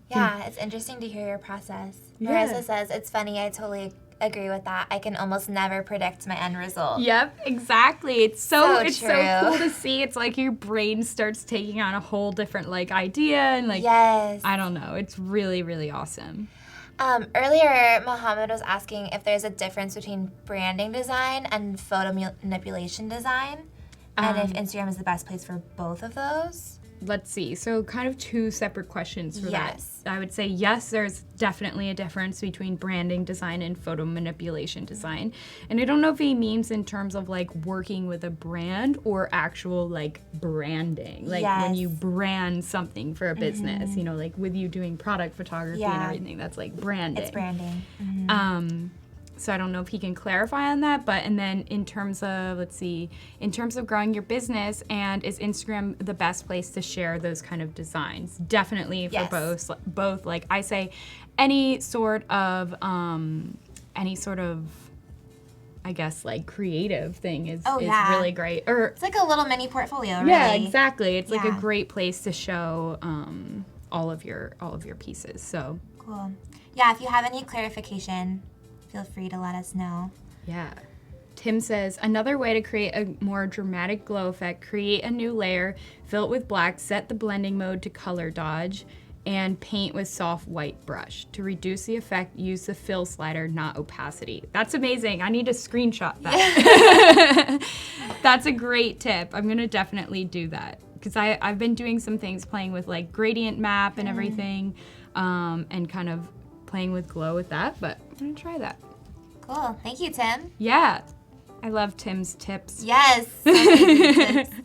Yeah, it's interesting to hear your process. Yeah. Marissa says, it's funny, I totally agree with that. I can almost never predict my end result. Yep, exactly. It's so So true. cool to see. It's like your brain starts taking on a whole different like idea, and like Yes. I don't know. It's really, really awesome. Earlier, Mohammed was asking if there's a difference between branding design and photo manipulation design, and if Instagram is the best place for both of those. Let's see. So kind of two separate questions for Yes. that. I would say yes, there's definitely a difference between branding design and photo manipulation design. And I don't know if he means in terms of like working with a brand or actual like branding. Like when Yes. you brand something for a business, you know, like with you doing product photography and Yeah. everything, that's like branding. It's branding. So I don't know if he can clarify on that, but and then in terms of, let's see, in terms of growing your business, and is Instagram the best place to share those kind of designs? Definitely for Yes. both. Like I say, any sort of, I guess like creative thing is yeah. really great. Or It's like a little mini portfolio, really. yeah, exactly. It's like a Yeah. great place to show all of your pieces. So Cool. Yeah, if you have any clarification, feel free to let us know. yeah. Tim says, another way to create a more dramatic glow effect, create a new layer, fill it with black, set the blending mode to color dodge, and paint with soft white brush. To reduce the effect, use the fill slider, not opacity. That's amazing. I need to screenshot that. That's a great tip. I'm going to definitely do that. Because I've been doing some things playing with like gradient map and everything, and kind of playing with glow with that, but I'm going to try that. Cool. Thank you, Tim. Yeah. I love Tim's tips. Yes. So many good tips.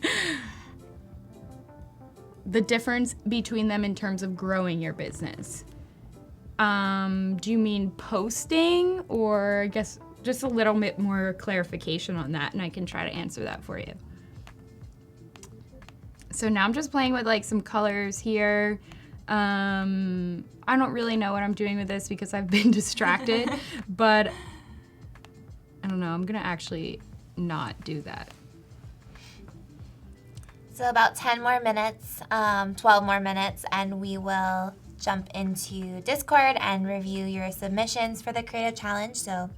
The difference between them in terms of growing your business. Do you mean posting, or I guess just a little bit more clarification on that, and I can try to answer that for you. So now I'm just playing with like some colors here. I don't really know what I'm doing with this because I've been distracted, but I don't know, I'm gonna actually not do that. So about 10 more minutes, 12 more minutes, and we will jump into Discord and review your submissions for the Creative Challenge. So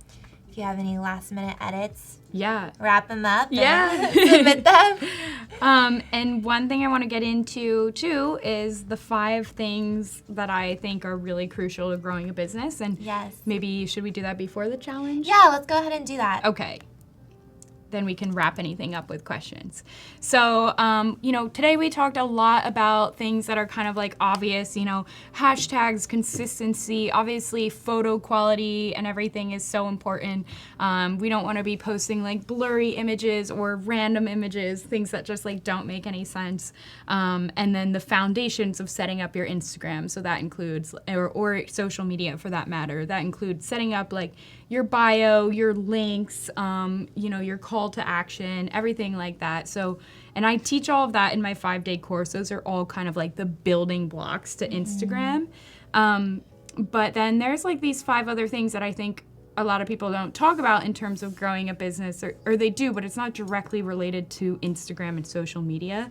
if you have any last minute edits, wrap them up and submit them. And one thing I want to get into too is the 5 things that I think are really crucial to growing a business. And maybe should we do that before the challenge? Yeah, let's go ahead and do that. Okay. Then we can wrap anything up with questions. So, today we talked a lot about things that are kind of like obvious, hashtags, consistency, obviously photo quality and everything is so important. We don't want to be posting like blurry images or random images, things that just like don't make any sense. And then the foundations of setting up your Instagram. So that includes, or social media for that matter, that includes setting up like your bio, your links, your call to action, everything like that. So, and I teach all of that in my 5-day course. Those are all kind of like the building blocks to Instagram. But then there's like these 5 other things that I think a lot of people don't talk about in terms of growing a business, or they do, but it's not directly related to Instagram and social media.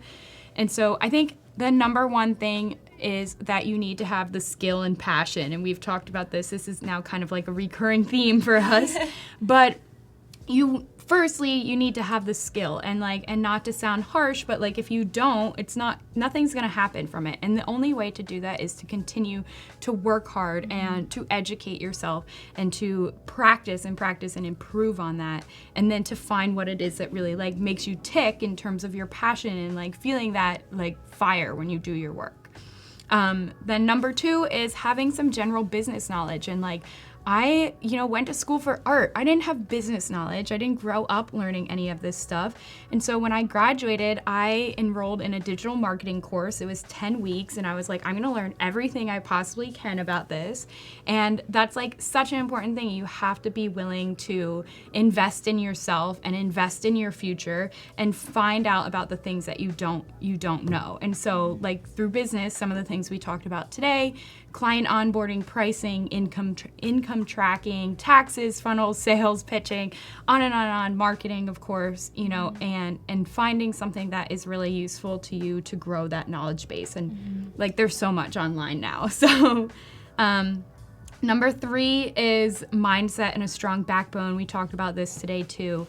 And so I think the number one thing is that you need to have the skill and passion. And we've talked about this. This is now kind of like a recurring theme for us. But firstly, you need to have the skill, and not to sound harsh, but like if you don't, nothing's gonna happen from it. And the only way to do that is to continue to work hard and to educate yourself and to practice and improve on that. And then to find what it is that really like makes you tick in terms of your passion and like feeling that like fire when you do your work. Then number 2 is having some general business knowledge. And like, I, went to school for art. I didn't have business knowledge. I didn't grow up learning any of this stuff. And so when I graduated, I enrolled in a digital marketing course. It was 10 weeks, and I was like, I'm gonna learn everything I possibly can about this. And that's like such an important thing. You have to be willing to invest in yourself and invest in your future and find out about the things that you don't know. And so like through business, some of the things we talked about today, client onboarding, pricing, income tracking, taxes, funnels, sales, pitching, on and on, marketing, of course, and finding something that is really useful to you to grow that knowledge base. And like there's so much online now. So number 3 is mindset and a strong backbone. We talked about this today too.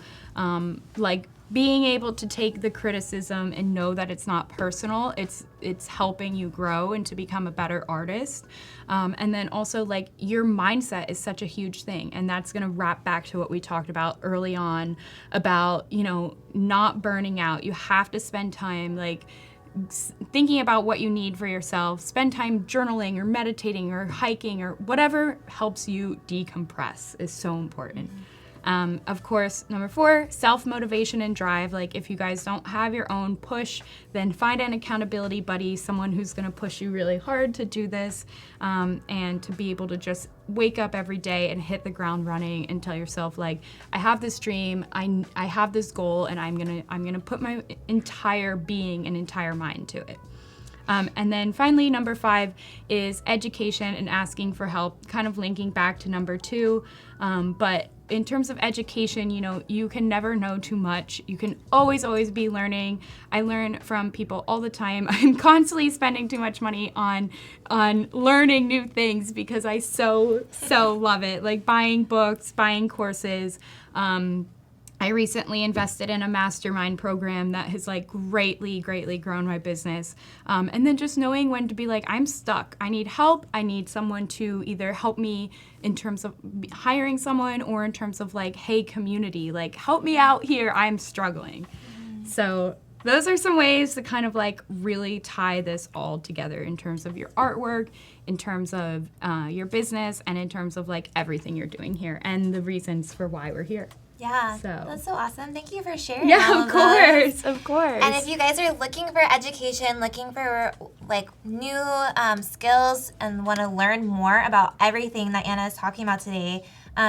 Like being able to take the criticism and know that it's not personal, it's helping you grow and to become a better artist. And then also like your mindset is such a huge thing, and that's gonna wrap back to what we talked about early on about, not burning out. You have to spend time like thinking about what you need for yourself, spend time journaling or meditating or hiking or whatever helps you decompress is so important. Of course, number 4, self-motivation and drive. Like if you guys don't have your own push, then find an accountability buddy, someone who's gonna push you really hard to do this, and to be able to just wake up every day and hit the ground running and tell yourself like, I have this dream, I have this goal, and I'm gonna put my entire being and entire mind to it. And then finally, number 5 is education and asking for help, kind of linking back to number 2. But in terms of education, you can never know too much. You can always be learning. I learn from people all the time. I'm constantly spending too much money on learning new things because I so love it. Like buying books, buying courses. I recently invested in a mastermind program that has like greatly grown my business. And then just knowing when to be like, I'm stuck. I need help. I need someone to either help me in terms of hiring someone or in terms of like, hey, community, like help me out here. I'm struggling. So those are some ways to kind of like really tie this all together in terms of your artwork, in terms of your business, and in terms of like everything you're doing here and the reasons for why we're here. Yeah, So. that's so awesome. Thank you for sharing. Yeah, all of course, those. of course. And if you guys are looking for education, looking for like new skills, and want to learn more about everything that Anna is talking about today,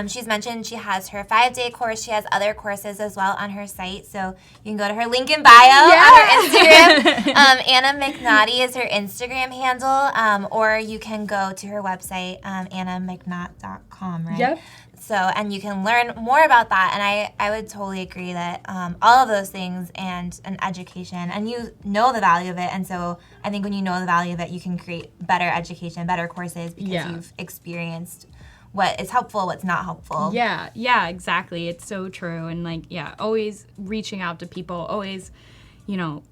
she's mentioned she has her 5-day course. She has other courses as well on her site, so you can go to her link in bio on her Instagram. Anna McNaught is her Instagram handle, or you can go to her website, annamcnaught.com, right? Yep. So, and you can learn more about that. And I would totally agree that all of those things and an education, and you know the value of it. And so I think when you know the value of it, you can create better education, better courses, because you've experienced what is helpful, what's not helpful. Yeah, exactly. It's so true. And like, always reaching out to people, always,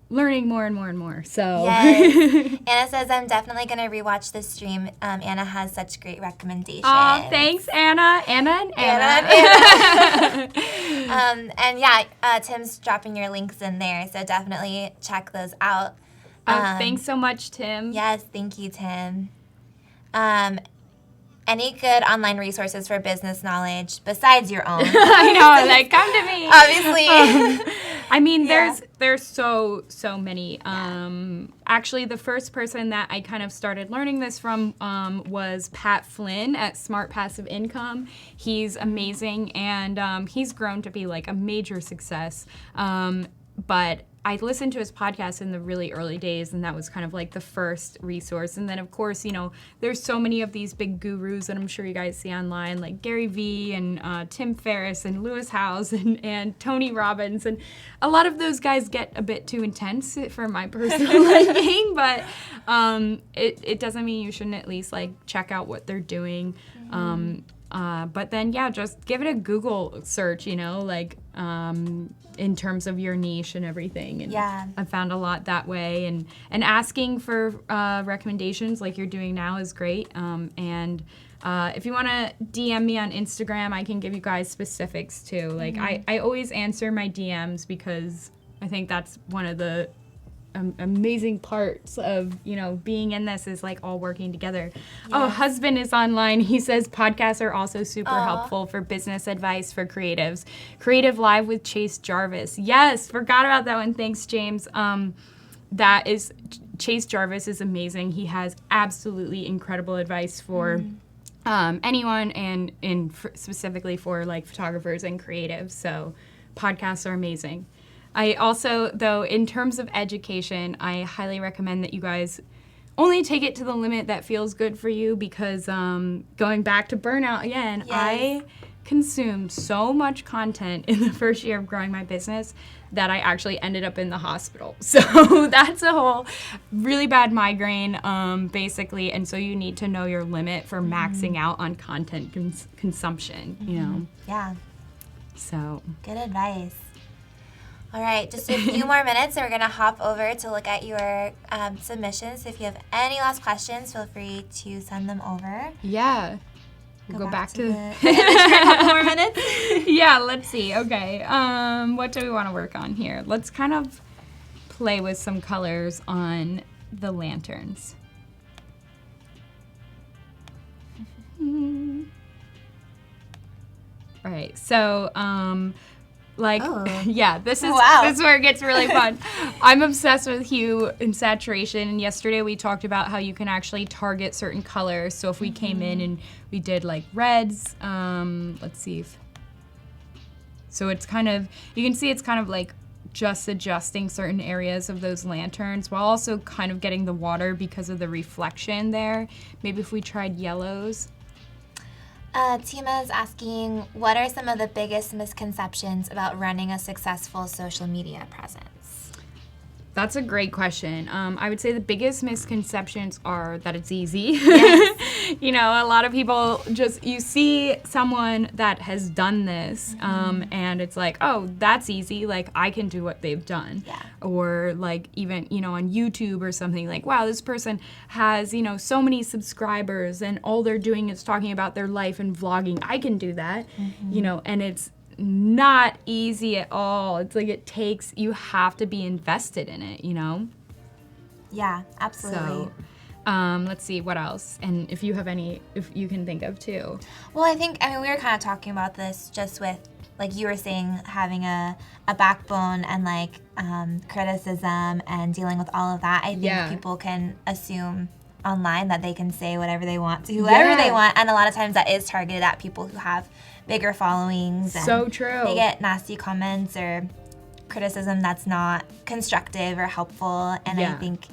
learning more and more and more. So yes. Anna says, I'm definitely going to rewatch this stream. Anna has such great recommendations. Oh, thanks, Anna. Anna. And Tim's dropping your links in there, so definitely check those out. Thanks so much, Tim. Yes, thank you, Tim. Any good online resources for business knowledge besides your own? I know, like, come to me. Obviously. I mean, there's so many. Actually, the first person that I kind of started learning this from was Pat Flynn at Smart Passive Income. He's amazing, and he's grown to be like a major success. But I listened to his podcast in the really early days, and that was kind of like the first resource. And then, of course, there's so many of these big gurus that I'm sure you guys see online, like Gary Vee and Tim Ferriss and Lewis Howes and Tony Robbins. And a lot of those guys get a bit too intense for my personal liking, but it doesn't mean you shouldn't at least like check out what they're doing. But then, just give it a Google search, in terms of your niche and everything. And I found a lot that way. And asking for recommendations like you're doing now is great. And if you want to DM me on Instagram, I can give you guys specifics too. Like, I always answer my DMs because I think that's one of the amazing parts of being in this is like all working together. Oh, husband is online. He says podcasts are also super helpful for business advice for creatives. Creative Live with Chase Jarvis. Yes, forgot about that one. Thanks, James. That is Chase Jarvis is amazing. He has absolutely incredible advice for anyone, and specifically for like photographers and creatives. So podcasts are amazing. I also, though, in terms of education, I highly recommend that you guys only take it to the limit that feels good for you, because going back to burnout again, I consumed so much content in the first year of growing my business that I actually ended up in the hospital. So that's a whole really bad migraine, basically, and so you need to know your limit for maxing out on content consumption, Yeah. So. Good advice. All right, just a few more minutes, and we're going to hop over to look at your submissions. If you have any last questions, feel free to send them over. Yeah. We'll go back to the a couple more minutes. Yeah, let's see. Okay. What do we want to work on here? Let's kind of play with some colors on the lanterns. All right. So, this is where it gets really fun. I'm obsessed with hue and saturation, and yesterday we talked about how you can actually target certain colors. So if we came in and we did like reds, let's see. So it's kind of, you can see it's kind of like just adjusting certain areas of those lanterns while also kind of getting the water because of the reflection there. Maybe if we tried yellows. Tima is asking, what are some of the biggest misconceptions about running a successful social media presence? That's a great question. I would say the biggest misconceptions are that it's easy. Yes. A lot of people you see someone that has done this, and it's like, oh, that's easy. Like, I can do what they've done. Yeah. Or like even, on YouTube or something, like, wow, this person has, so many subscribers and all they're doing is talking about their life and vlogging. I can do that, and it's not easy at all. It's like you have to be invested in it, Yeah, absolutely. So, let's see what else, and if you have any, if you can think of too. Well, we were kind of talking about this just with like you were saying, having a backbone and like criticism and dealing with all of that, I think people can assume online that they can say whatever they want to whoever they want, and a lot of times that is targeted at people who have bigger followings. And so true. They get nasty comments or criticism that's not constructive or helpful, and I think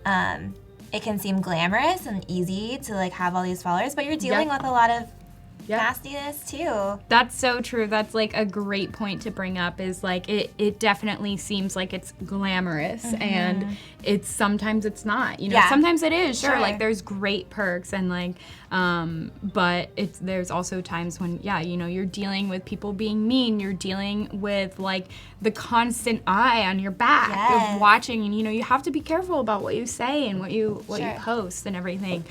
it can seem glamorous and easy to like have all these followers, but you're dealing with a lot of nastiness too. That's so true. That's like a great point to bring up, is like it definitely seems like it's glamorous, and sometimes it's not, you know. Sometimes it is, sure, like there's great perks and like but there's also times when you know, you're dealing with people being mean, you're dealing with like the constant eye on your back of watching, and you know, you have to be careful about what you say and what you post and everything.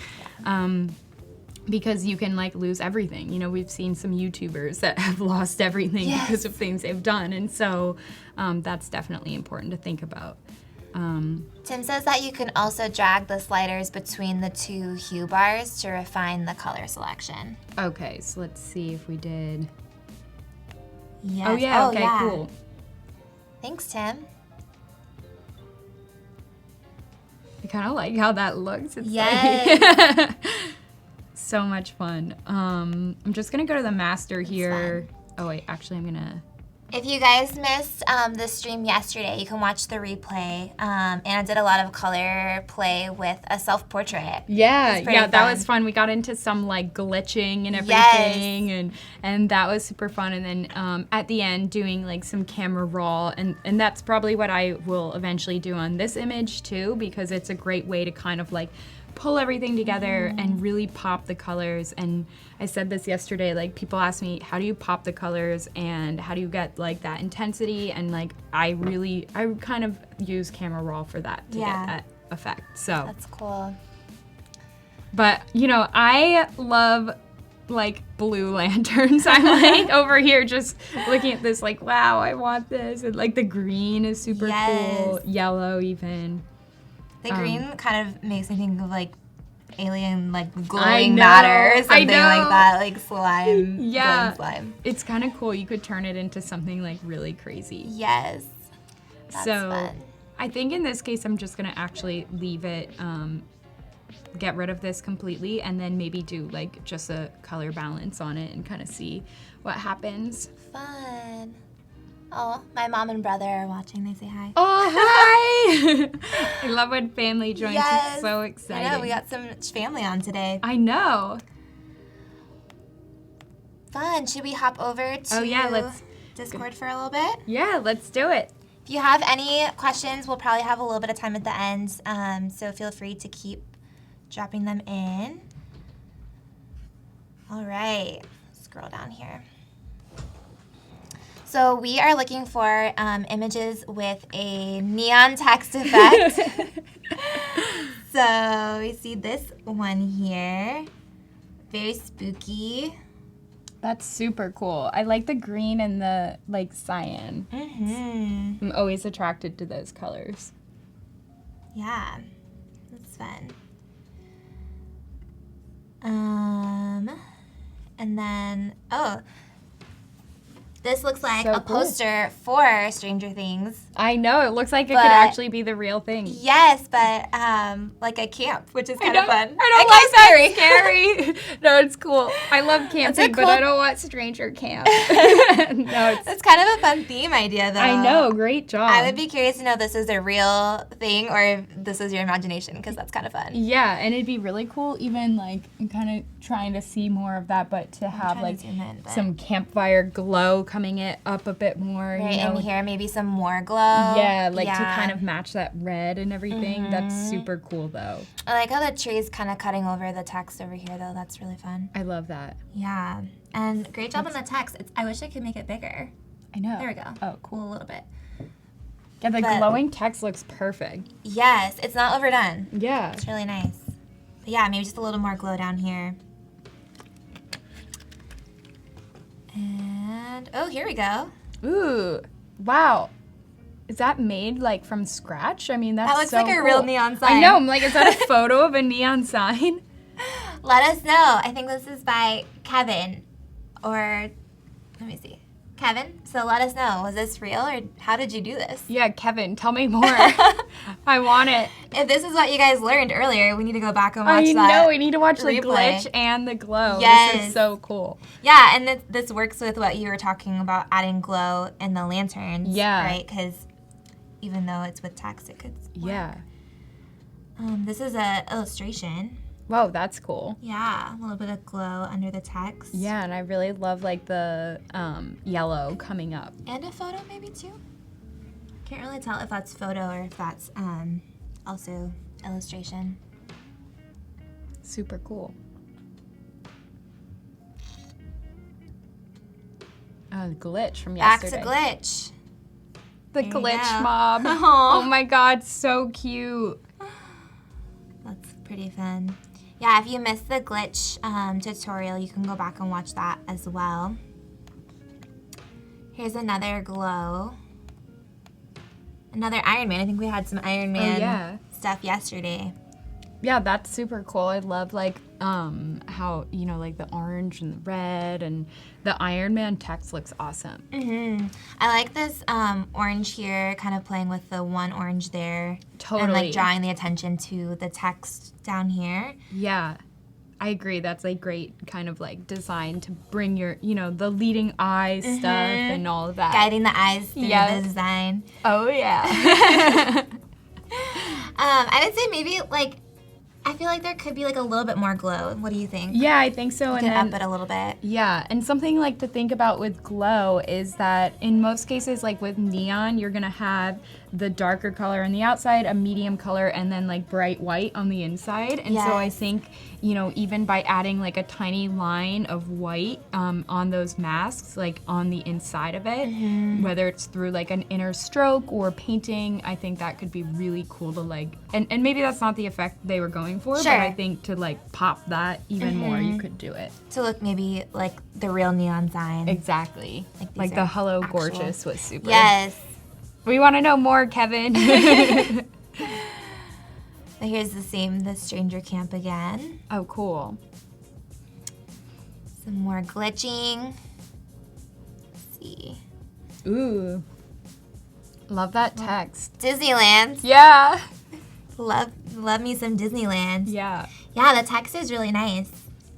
Because you can like lose everything. You know, we've seen some YouTubers that have lost everything because of things they've done, and so that's definitely important to think about. Tim says that you can also drag the sliders between the two hue bars to refine the color selection. Okay, so let's see if we did. Yes. Oh yeah, okay, cool. Thanks, Tim. I kind of like how that looks. It's like so much fun. I'm just gonna go to the master here. Oh wait, actually I'm gonna. If you guys missed the stream yesterday, you can watch the replay. Anna did a lot of color play with a self-portrait. Yeah, that was fun. We got into some like glitching and everything, and that was super fun. And then at the end, doing like some camera raw, and that's probably what I will eventually do on this image too, because it's a great way to kind of like pull everything together and really pop the colors. And I said this yesterday, like people ask me, how do you pop the colors and how do you get like that intensity? And like I kind of use camera raw for that to get that effect. So that's cool. But you know, I love like blue lanterns. I'm like over here just looking at this like, wow, I want this. And like the green is super cool. Yellow even. The green kind of makes me think of like alien, like glowing matter or something like that, like slime. Yeah, slime. It's kind of cool. You could turn it into something like really crazy. Yes. That's fun. I think in this case, I'm just gonna actually leave it, get rid of this completely, and then maybe do like just a color balance on it and kind of see what happens. Fun. Oh, my mom and brother are watching. They say hi. Oh, hi! I love when family joins. Yes. It's so exciting. I know, we got some family on today. I know. Fun. Should we hop over to let's Discord for a little bit? Yeah, let's do it. If you have any questions, we'll probably have a little bit of time at the end, so feel free to keep dropping them in. All right. Scroll down here. So we are looking for images with a neon text effect. So we see this one here. Very spooky. That's super cool. I like the green and the like cyan. I'm always attracted to those colors. Yeah, that's fun. And then, this looks like a poster for Stranger Things. I know, it looks like it could actually be the real thing. Yes, but like a camp, which is kind of fun. I don't like that. Scary. No, it's cool. I love camping, but I don't want Stranger Camp. No, it's kind of a fun theme idea, though. I know, great job. I would be curious to know if this is a real thing or if this is your imagination, because that's kind of fun. Yeah, and it'd be really cool, even like I'm kind of trying to see more of that, but to have like some campfire glow coming it up a bit more. Right, you know, in here, maybe some more glow. Yeah, like to kind of match that red and everything. That's super cool, though. I like how the tree's kind of cutting over the text over here, though. That's really fun. I love that. Yeah, and great job on the text. I wish I could make it bigger. I know. There we go. Oh, cool. A little bit. Yeah, the glowing text looks perfect. Yes, it's not overdone. Yeah. It's really nice. But yeah, maybe just a little more glow down here. And, oh, here we go. Ooh, wow. Is that made, like, from scratch? I mean, that's so That looks like a real neon sign. I know. I'm like, is that a photo of a neon sign? Let us know. I think this is by Kevin. Or, let me see. Kevin, so let us know. Was this real or how did you do this? Yeah, Kevin, tell me more. I want it. If this is what you guys learned earlier, we need to go back and watch that. I know, we need to watch the replay. glitch and the glow. Yes. This is so cool. Yeah, and this works with what you were talking about, adding glow in the lanterns. Yeah. Right? Because even though it's with text, it could work. Yeah. This is an illustration. Whoa, that's cool. Yeah, a little bit of glow under the text. Yeah, and I really love like the yellow coming up. And a photo maybe too. Can't really tell if that's photo or if that's also illustration. Super cool. The glitch from yesterday. Back to glitch. The There you glitch go. mob. Aw. Oh my god, so cute. That's pretty fun. Yeah, if you missed the glitch tutorial, you can go back and watch that as well. Here's another glow. Another Iron Man. I think we had some Iron Man stuff yesterday. Yeah, that's super cool. I love like how, you know, like the orange and the red and the Iron Man text looks awesome. Mm-hmm. I like this orange here, kind of playing with the one orange there. Totally. And like drawing the attention to the text down here. Yeah, I agree. That's like great kind of like design to bring your, you know, the leading eyes stuff and all of that. Guiding the eyes through Yes. the design. Oh yeah. I would say maybe like, I feel like there could be like a little bit more glow. What do you think? Yeah, I think so. You And could then, up it a little bit. yeah, and something like to think about with glow is that in most cases, like with neon, you're gonna have the darker color on the outside, a medium color, and then like bright white on the inside. And so I Yes. think, you know, even by adding like a tiny line of white on those masks, like on the inside of it, whether it's through like an inner stroke or painting, I think that could be really cool to like, and maybe that's not the effect they were going for, Sure. but I think to like pop that even more, you could do it. To look maybe like the real neon sign. Exactly. Like these Like are the Hello actual- Gorgeous was super. Yes. We want to know more, Kevin. But here's the Stranger Camp again. Oh, cool. Some more glitching. Let's see. Ooh. Love that text. Disneyland. Yeah. Love me some Disneyland. Yeah. Yeah, the text is really nice.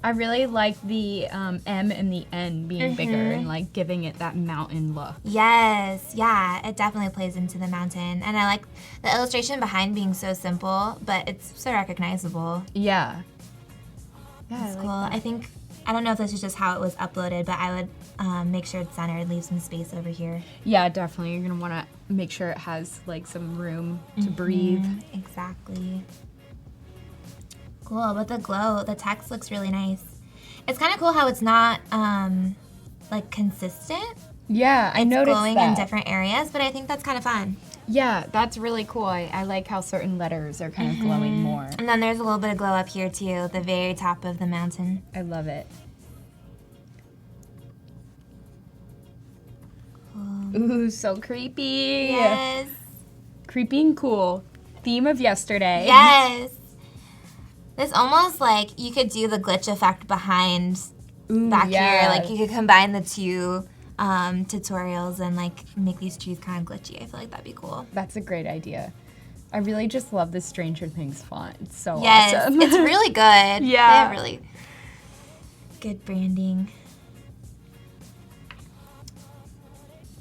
I really like the M and the N being bigger and like giving it that mountain look. Yes, yeah, it definitely plays into the mountain. And I like the illustration behind being so simple, but it's so recognizable. Yeah. Yeah, That's I cool. like that. I think, I don't know if this is just how it was uploaded, but I would make sure it's centered, leave some space over here. Yeah, definitely. You're gonna want to make sure it has like some room to breathe. Exactly. Cool, but the glow, the text looks really nice. It's kind of cool how it's not like consistent. Yeah, I noticed Glowing that. in different areas, but I think that's kind of fun. Yeah, that's really cool. I like how certain letters are kind of glowing more. And then there's a little bit of glow up here too, the very top of the mountain. I love it. Ooh, so creepy. Yes. Creepy and cool. Theme of yesterday. Yes. This almost like you could do the glitch effect behind Ooh, back yeah. here. Like you could combine the two tutorials and like make these trees kind of glitchy. I feel like that'd be cool. That's a great idea. I really just love the Stranger Things font. It's so Yes, awesome. it's really good. Yeah. They have really good branding.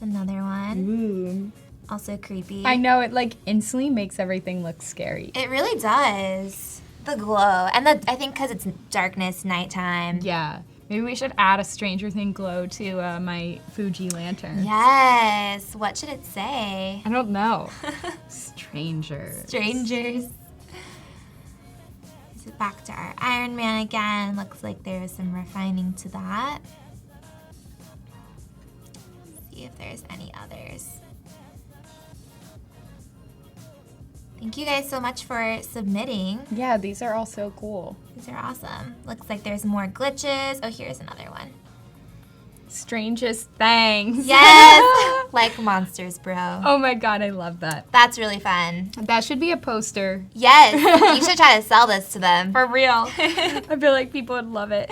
Another one. Ooh. Also creepy. I know, it like instantly makes everything look scary. It really does. The glow. And I think because it's darkness, nighttime. Yeah. Maybe we should add a Stranger Thing glow to my Fuji lantern. Yes. What should it say? I don't know. Strangers. Strangers. So back to our Iron Man again. Looks like there's some refining to that. Let's see if there's any others. Thank you guys so much for submitting. Yeah, these are all so cool. These are awesome. Looks like there's more glitches. Oh, here's another one. Strangest things. Yes! Like monsters, bro. Oh my god, I love that. That's really fun. That should be a poster. Yes! You should try to sell this to them. For real. I feel like people would love it.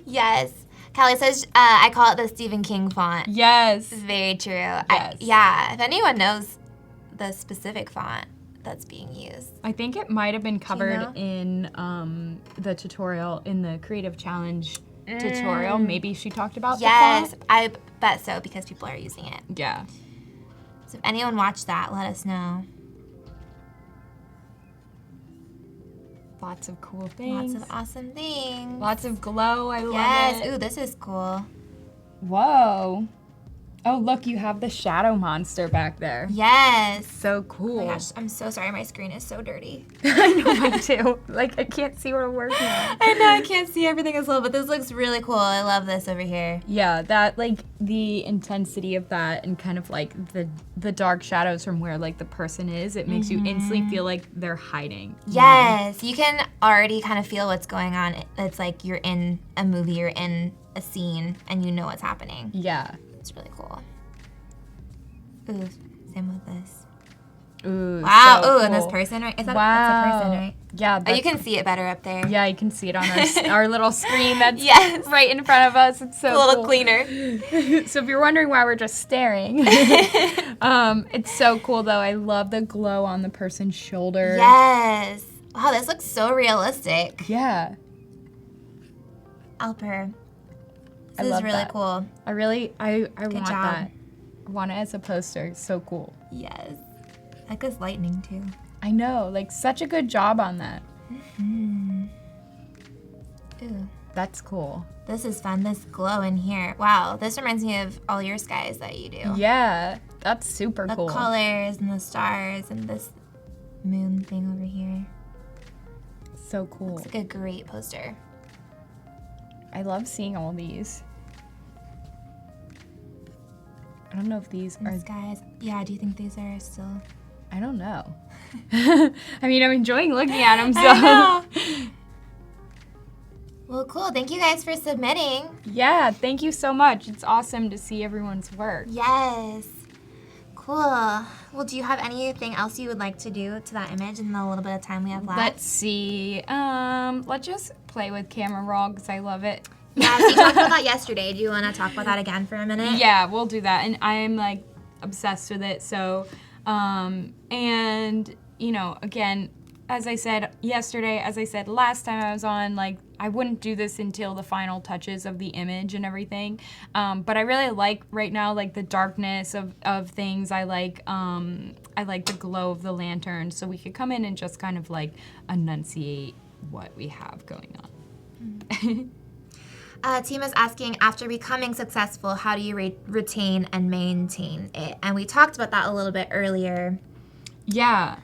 Yes. Kelly says, I call it the Stephen King font. Yes. This is very true. Yes. Yeah, if anyone knows the specific font that's being used. I think it might have been covered know? in the tutorial, in the Creative Challenge tutorial. Maybe she talked about Yes, the font. I bet so because people are using it. Yeah. So if anyone watched that, let us know. Lots of cool things. Lots of awesome things. Lots of glow. I love Yes. it. Ooh, this is cool. Whoa. Oh, look, you have the shadow monster back there. Yes. So cool. Oh my gosh, I'm so sorry. My screen is so dirty. I know, mine too. Like, I can't see what I'm working on. I know I can't see everything as well, but this looks really cool. I love this over here. Yeah, that, like, the intensity of that and kind of, like, the dark shadows from where, like, the person is, it makes you instantly feel like they're hiding. Yes, you can already kind of feel what's going on. It's like you're in a movie, you're in a scene, and you know what's happening. Yeah. It's really cool. Ooh, same with this. Ooh, Wow, so ooh, and this cool. person, right? Is that Wow. that's a person, right? Yeah. Oh, you can see it better up there. Yeah, you can see it on our little screen that's Yes. right in front of us. It's so A little cool. cleaner. So if you're wondering why we're just staring, it's so cool though. I love the glow on the person's shoulder. Yes. Wow, this looks so realistic. Yeah. Alper. I This is love really that. cool. I want job. that. I want it as a poster. It's so cool. Yes. Like this lightning too. I know, like such a good job on that. Ooh. That's cool. This is fun. This glow in here. Wow, this reminds me of all your skies that you do. Yeah, that's super The cool. colors and the stars and this moon thing over here. So cool. It's like a great poster. I love seeing all these. I don't know if these And are, skies. Yeah, do you think these are still? I don't know. I mean, I'm enjoying looking at them, so. I know. Well, cool. Thank you guys for submitting. Yeah, thank you so much. It's awesome to see everyone's work. Yes. Cool. Well, do you have anything else you would like to do to that image in the little bit of time we have left? Let's see. Let's just play with camera raw because I love it. Yeah, so you talked about that yesterday. Do you want to talk about that again for a minute? Yeah, we'll do that. And I'm like obsessed with it. So, and you know, again, as I said yesterday, as I said last time I was on, like I wouldn't do this until the final touches of the image and everything. But I really like right now, like the darkness of things. I like the glow of the lantern. So we could come in and just kind of like enunciate what we have going on. Team is asking, after becoming successful, how do you retain and maintain it? And we talked about that a little bit earlier. Yeah.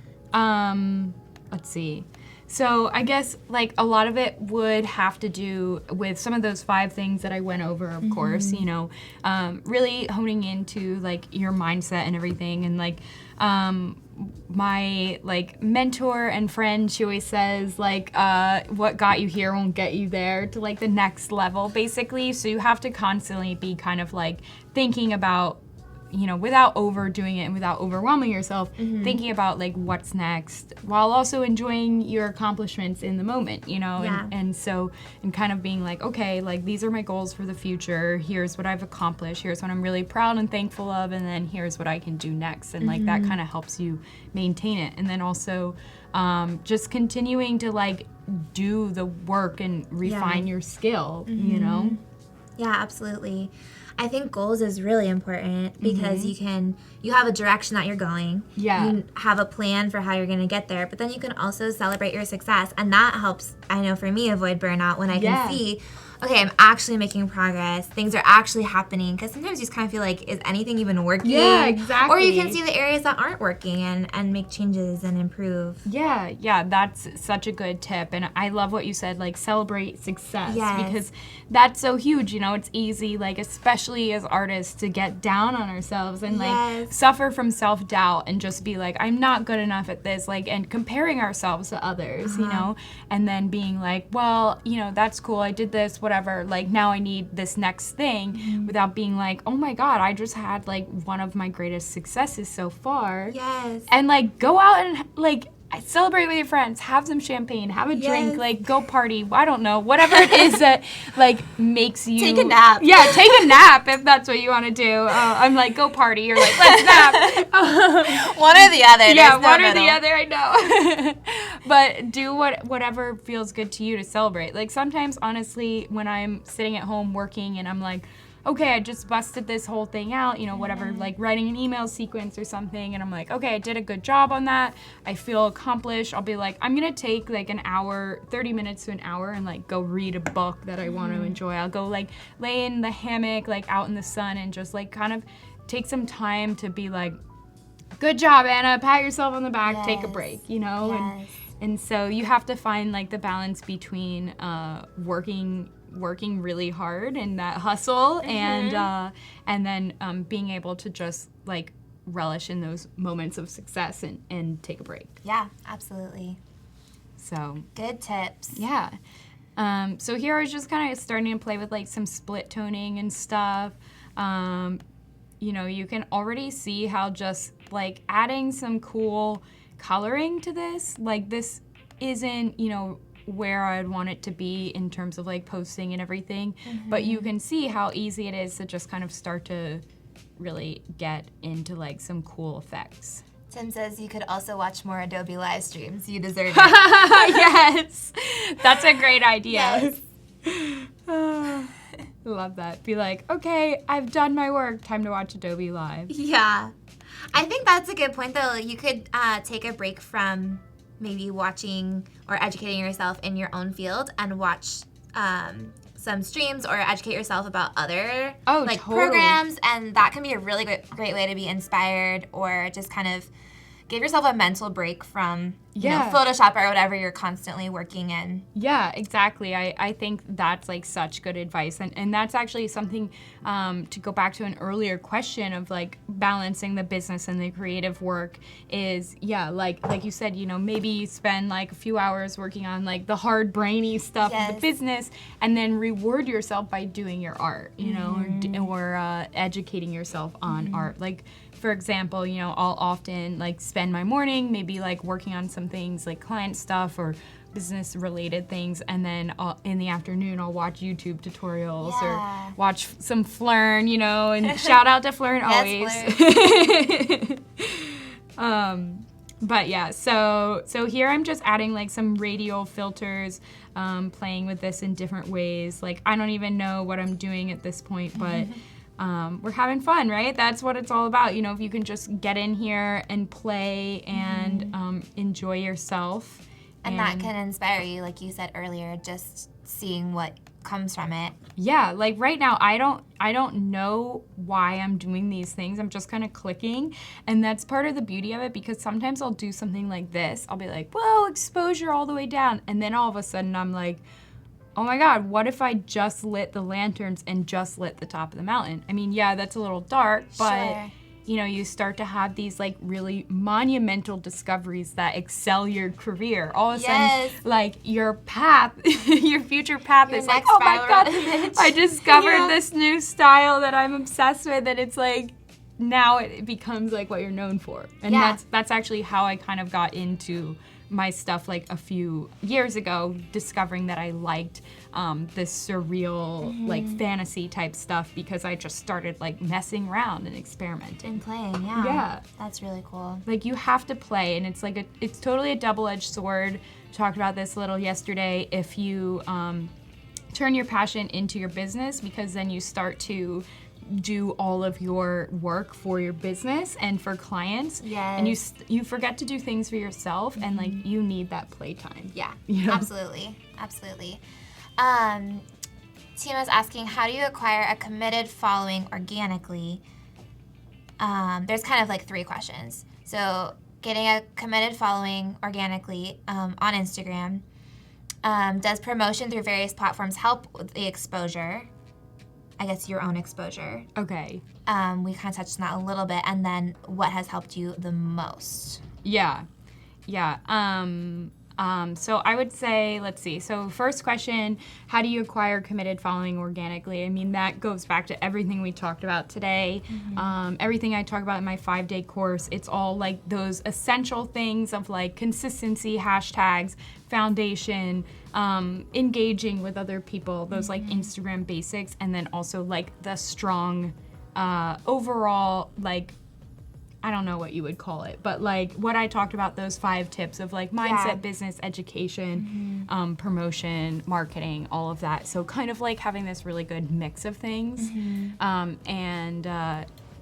Let's see. So I guess like a lot of it would have to do with some of those 5 things that I went over, of course, you know, really honing into like your mindset and everything. And like my like mentor and friend, she always says like what got you here won't get you there, to like the next level basically. So you have to constantly be kind of like thinking about, you know, without overdoing it and without overwhelming yourself, thinking about like what's next while also enjoying your accomplishments in the moment, you know. Yeah. And so, and kind of being like, okay, like these are my goals for the future, here's what I've accomplished, here's what I'm really proud and thankful of, and then here's what I can do next. And like that kind of helps you maintain it. And then also just continuing to like do the work and refine your skill, you know. Yeah, absolutely. I think goals is really important because you have a direction that you're going. Yeah. You have a plan for how you're going to get there, but then you can also celebrate your success, and that helps, I know for me, avoid burnout when I can see, okay, I'm actually making progress. Things are actually happening, because sometimes you just kind of feel like, is anything even working? Yeah, exactly. Or you can see the areas that aren't working and make changes and improve. Yeah, that's such a good tip. And I love what you said, like celebrate success, because that's so huge. You know, it's easy, like especially as artists, to get down on ourselves and like suffer from self-doubt and just be like, I'm not good enough at this, like, and comparing ourselves to others, you know, and then being like, well, you know, that's cool, I did this, whatever, like now I need this next thing, without being like, oh my God, I just had like one of my greatest successes so far. Yes. And like go out and like I celebrate with your friends, have some champagne, have a drink, Yes. like go party. I don't know, whatever it is that like makes you Take a nap. Yeah, take a nap if that's what you want to do. I'm like, go party. You're like, let's nap. One or the other. Yeah, There's no one or middle. the other. I know. But do whatever feels good to you to celebrate. Like sometimes, honestly, when I'm sitting at home working and I'm like, okay, I just busted this whole thing out, whatever, like writing an email sequence or something, and I'm like, okay, I did a good job on that. I feel accomplished. I'll be like, I'm gonna take like an hour, 30 minutes to an hour, and like go read a book that I want to enjoy. I'll go like lay in the hammock, like out in the sun, and just like kind of take some time to be like, good job, Anna, pat yourself on the back, take a Yes. break, Yes. and so you have to find like the balance between working really hard and that hustle and then being able to just like relish in those moments of success and take a break. Yeah, absolutely. So Good tips. yeah. So here I was just kind of starting to play with like some split toning and stuff. You can already see how just like adding some cool coloring to this, like this isn't, where I'd want it to be in terms of like posting and everything, but you can see how easy it is to just kind of start to really get into like some cool effects. Tim says you could also watch more Adobe live streams. You deserve it. Yes, that's a great idea. Yes. Love that. Be like, okay, I've done my work. Time to watch Adobe Live. Yeah. I think that's a good point, though. You could take a break from maybe watching or educating yourself in your own field and watch some streams or educate yourself about other Totally. programs, and that can be a really great way to be inspired or just kind of give yourself a mental break from Photoshop or whatever you're constantly working in. Yeah, exactly. I think that's like such good advice. And that's actually something to go back to an earlier question of like balancing the business and the creative work is, like you said, maybe spend like a few hours working on like the hard brainy stuff of the business and then reward yourself by doing your art, or educating yourself on art. Like, for example, I'll often like spend my morning maybe like working on some things like client stuff or business related things, and then in the afternoon I'll watch YouTube tutorials or watch some Flern, and shout out to Flern always. But yeah, so here I'm just adding like some radial filters, playing with this in different ways. Like I don't even know what I'm doing at this point, but we're having fun, right? That's what it's all about. If you can just get in here and play and enjoy yourself. And that can inspire you, like you said earlier, just seeing what comes from it. Yeah, like right now, I don't know why I'm doing these things. I'm just kind of clicking, and that's part of the beauty of it, because sometimes I'll do something like this. I'll be like, whoa, exposure all the way down, and then all of a sudden I'm like, oh my God, what if I just lit the lanterns and just lit the top of the mountain? I mean, yeah, that's a little dark, but you start to have these like really monumental discoveries that excel your career. All of a sudden, like your path, your future path is like, oh my God, I discovered this new style that I'm obsessed with, and it's like, now it becomes like what you're known for. And that's actually how I kind of got into my stuff like a few years ago, discovering that I liked this surreal like fantasy type stuff, because I just started like messing around and experimenting And playing, yeah. That's really cool. Like you have to play, and it's like it's totally a double-edged sword. Talked about this a little yesterday. If you turn your passion into your business, because then you start to do all of your work for your business and for clients, and you forget to do things for yourself, and like you need that playtime. Absolutely. Tina's asking, how do you acquire a committed following organically? There's kind of like 3 questions. So getting a committed following organically on Instagram. Does promotion through various platforms help with the exposure? I guess your own exposure. Okay. We kind of touched on that a little bit, and then what has helped you the most? Yeah. So I would say, let's see. So first question, how do you acquire committed following organically? I mean, that goes back to everything we talked about today. Everything I talk about in my 5-day course, it's all like those essential things of like consistency, hashtags, foundation, engaging with other people, those like Instagram basics, and then also like the strong overall, like, I don't know what you would call it, but like what I talked about, those 5 tips of like mindset, business, education, promotion, marketing, all of that. So kind of like having this really good mix of things.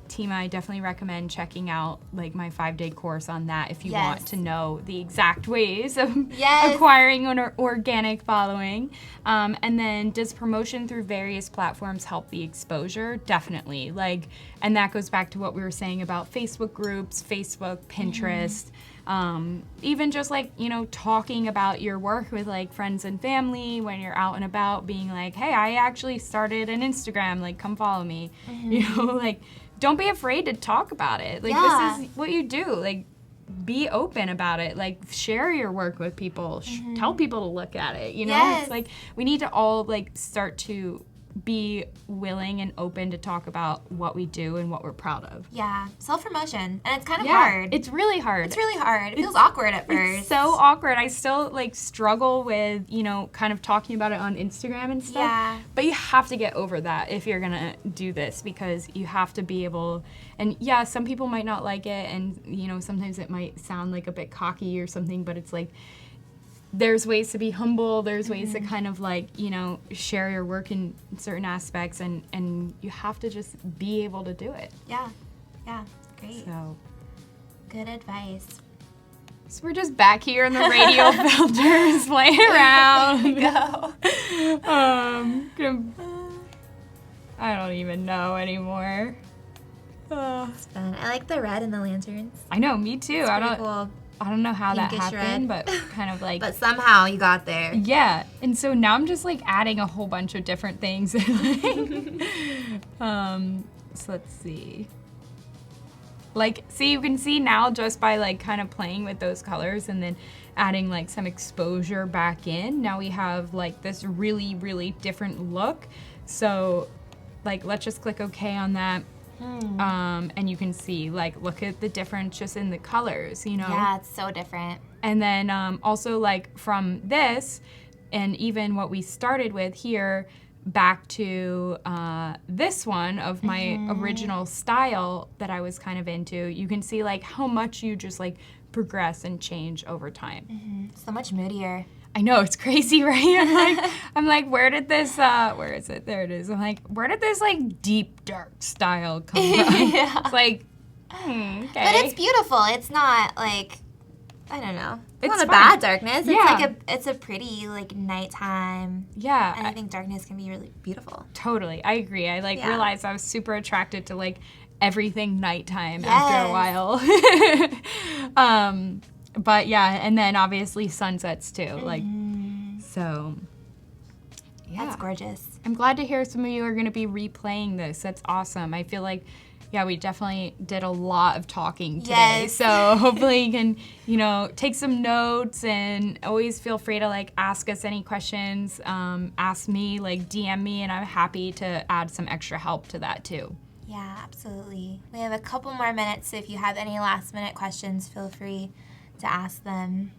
Tima, I definitely recommend checking out like my 5-day course on that if you want to know the exact ways of acquiring an organic following. And then does promotion through various platforms help the exposure? Definitely. Like, and that goes back to what we were saying about Facebook groups, Facebook, Pinterest. Even just like, you know, talking about your work with like friends and family when you're out and about, being like, hey, I actually started an Instagram, like come follow me. You know, like, don't be afraid to talk about it. Like, this is what you do. Like, be open about it. Like, share your work with people. Tell people to look at it. You know, it's like we need to all like start to be willing and open to talk about what we do and what we're proud of. Yeah, self-promotion. And it's kind of hard. It's really hard. It's really hard. It feels awkward at first. It's so awkward. I still like struggle with, you know, kind of talking about it on Instagram and stuff. Yeah. But you have to get over that if you're gonna do this, because you have to be able, and yeah, some people might not like it, and you know, sometimes it might sound like a bit cocky or something, but it's like, there's ways to be humble, there's ways to kind of like, you know, share your work in certain aspects, and you have to just be able to do it. Yeah, great. So, good advice. So we're just back here in the radio filters playing around. I don't even know anymore. It's fun. I like the red and the lanterns. I know, me too. It's pretty cool. I don't know how that Pinkish happened, red. but kind of like... But somehow you got there. Yeah, and so now I'm just like adding a whole bunch of different things. So let's see. Like, see, you can see now just by like kind of playing with those colors and then adding like some exposure back in. Now we have like this really, really different look. So like, let's just click OK on that. And you can see, like, look at the difference just in the colors, you know? Yeah, it's so different. And then also, like, from this, and even what we started with here, back to this one of my original style that I was kind of into, you can see, like, how much you just, like, progress and change over time. So much moodier. I know, it's crazy, right? I'm like, where did this, where is it? There it is. I'm like, where did this, like, deep, dark style come from? It's like, okay. But it's beautiful. It's not, like, I don't know. It's not a fun. bad darkness. It's Yeah. like it's a pretty, like, nighttime. Yeah. And I think darkness can be really beautiful. Totally, I agree. I, like, Yeah. realized I was super attracted to, like, everything nighttime after a while. But yeah, and then obviously sunsets too. Like, so yeah. That's gorgeous. I'm glad to hear some of you are going to be replaying this. That's awesome. I feel like, yeah, we definitely did a lot of talking today. Yes. So hopefully you can, you know, take some notes, and always feel free to like ask us any questions. Ask me, like DM me, and I'm happy to add some extra help to that too. Yeah, absolutely. We have a couple more minutes, so if you have any last minute questions, feel free to ask them.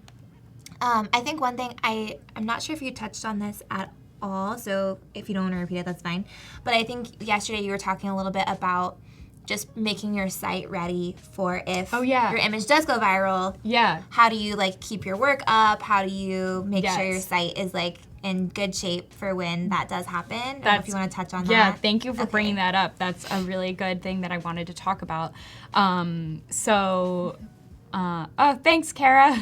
I think one thing, I'm not sure if you touched on this at all, so if you don't want to repeat it, that's fine. But I think yesterday you were talking a little bit about just making your site ready for if your image does go viral. Yeah. How do you like keep your work up? How do you make sure your Yes. site is like in good shape for when that does happen? I don't know if you want to touch on Yeah, that. thank you for bringing that up. That's a really good thing that I wanted to talk about. Thanks, Kara.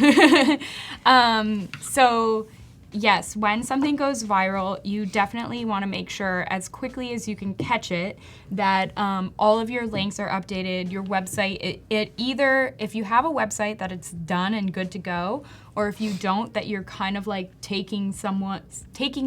So yes, when something goes viral, you definitely want to make sure as quickly as you can catch it that all of your links are updated, your website, it either, if you have a website, that it's done and good to go, or if you don't, that you're kind of like taking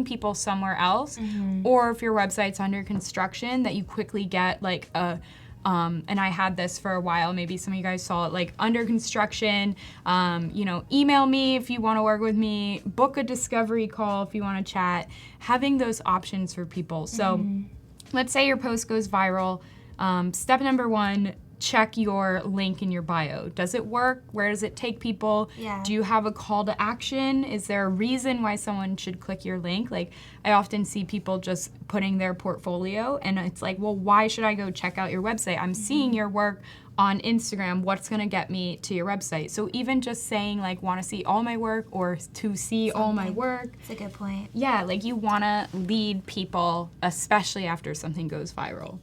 people somewhere else, or if your website's under construction, that you quickly get like a And I had this for a while. Maybe some of you guys saw it, like under construction. Email me if you want to work with me. Book a discovery call if you want to chat. Having those options for people. So let's say your post goes viral. Step number 1, check your link in your bio. Does it work? Where does it take people? Yeah. Do you have a call to action? Is there a reason why someone should click your link? Like, I often see people just putting their portfolio, and it's like, well, why should I go check out your website? I'm seeing your work on Instagram. What's gonna get me to your website? So even just saying like, want to see all my work or to see all my work. That's a good point. Yeah, like you wanna lead people, especially after something goes viral.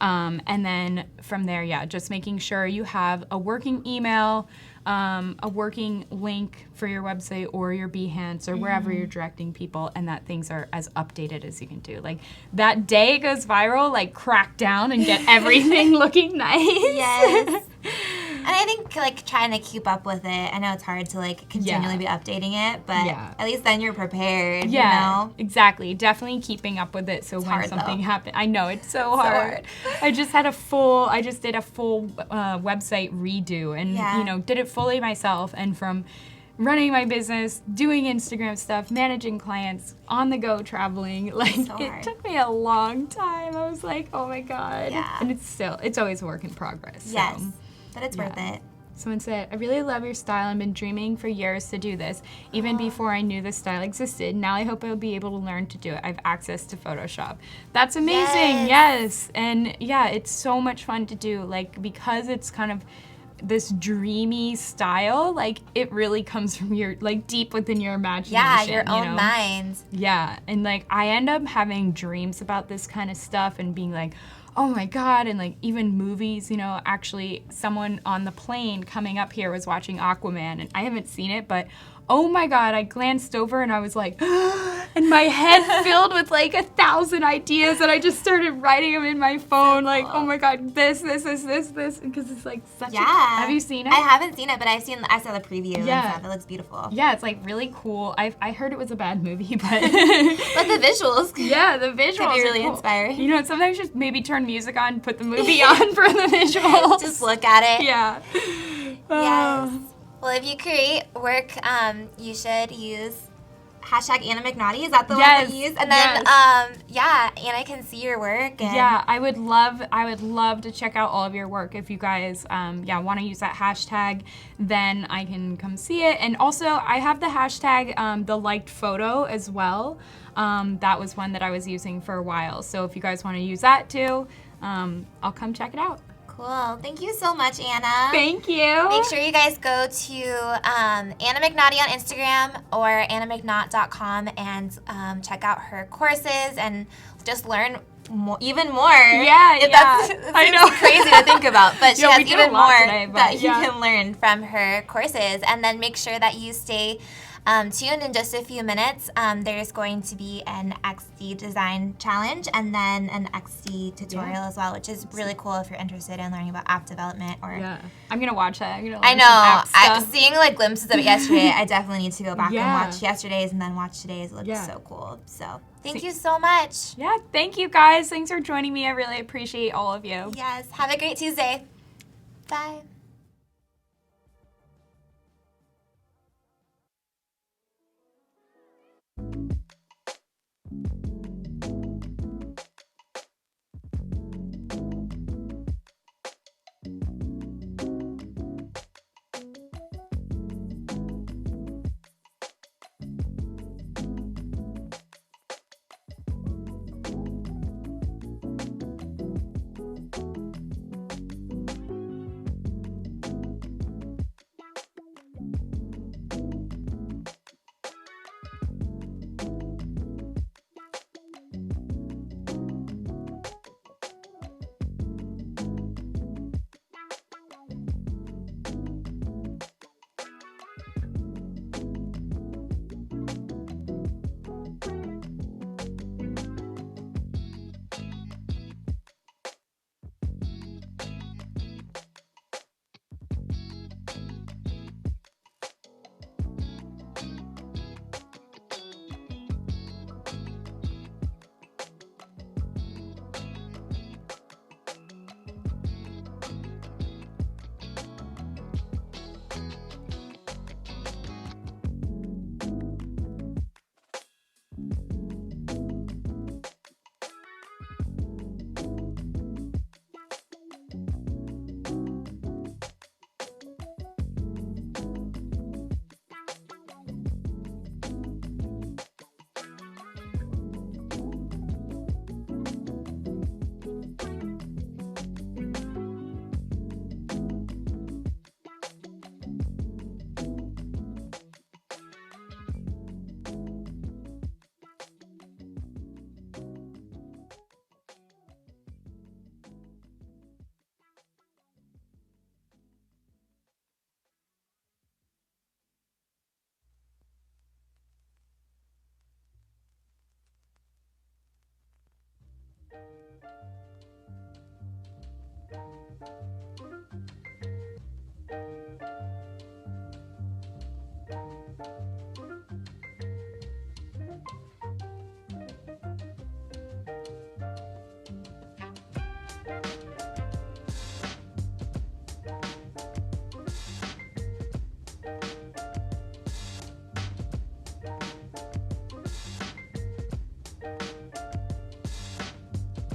And then from there, just making sure you have a working email, a working link for your website or your Behance or wherever you're directing people, and that things are as updated as you can do. Like that day it goes viral, like crack down and get everything looking nice. Yes. And I think like trying to keep up with it. I know it's hard to like continually be updating it, but at least then you're prepared. Yeah, you know? Exactly. Definitely keeping up with it. So It's when hard, something though. happens, I know it's so hard. I just did a full website redo, and did it fully myself. And from running my business, doing Instagram stuff, managing clients, on the go traveling, like it took me a long time. I was like, oh my God. Yeah. And it's always a work in progress. Yes. So. But it's worth it. Someone said, I really love your style and been dreaming for years to do this, even before I knew this style existed. Now I hope I'll be able to learn to do it. I have access to Photoshop. That's amazing. Yes. And yeah, it's so much fun to do. Like, because it's kind of this dreamy style, like it really comes from your, like, deep within your imagination. Yeah, your own mind. Yeah. And like, I end up having dreams about this kind of stuff and being like, oh my God, and like even movies, actually someone on the plane coming up here was watching Aquaman, and I haven't seen it, but oh my God, I glanced over and I was like, and my head filled with like 1,000 ideas, and I just started writing them in my phone, like, oh my God, this, because it's like such a, have you seen it? I haven't seen it, but I saw the preview and stuff. It looks beautiful. Yeah, it's like really cool. I heard it was a bad movie, but but the visuals. Yeah, the visuals could be really cool. inspiring. Sometimes just maybe turn music on, put the movie on for the visuals. Just look at it. Yeah. Yes. Well, if you create work, you should use hashtag Anna McNaught. Is that the one that you use? And then, Anna can see your work. And yeah, I would love to check out all of your work. If you guys, want to use that hashtag, then I can come see it. And also, I have the hashtag, the liked photo as well. That was one that I was using for a while. So if you guys want to use that too, I'll come check it out. Cool. Thank you so much, Anna. Thank you. Make sure you guys go to Anna McNaughty on Instagram or annamcnaught.com and check out her courses and just learn even more. That's I know. Crazy to think about, but she has even more today, that you can learn from her courses. And then make sure that you stay tuned. In just a few minutes, there's going to be an XD design challenge and then an XD tutorial as well, which is really cool if you're interested in learning about app development. I'm gonna watch that. I know. Seeing like glimpses of it yesterday, I definitely need to go back and watch yesterday's and then watch today's. It looks so cool. So thank you so much. Yeah, thank you guys. Thanks for joining me. I really appreciate all of you. Yes. Have a great Tuesday. Bye.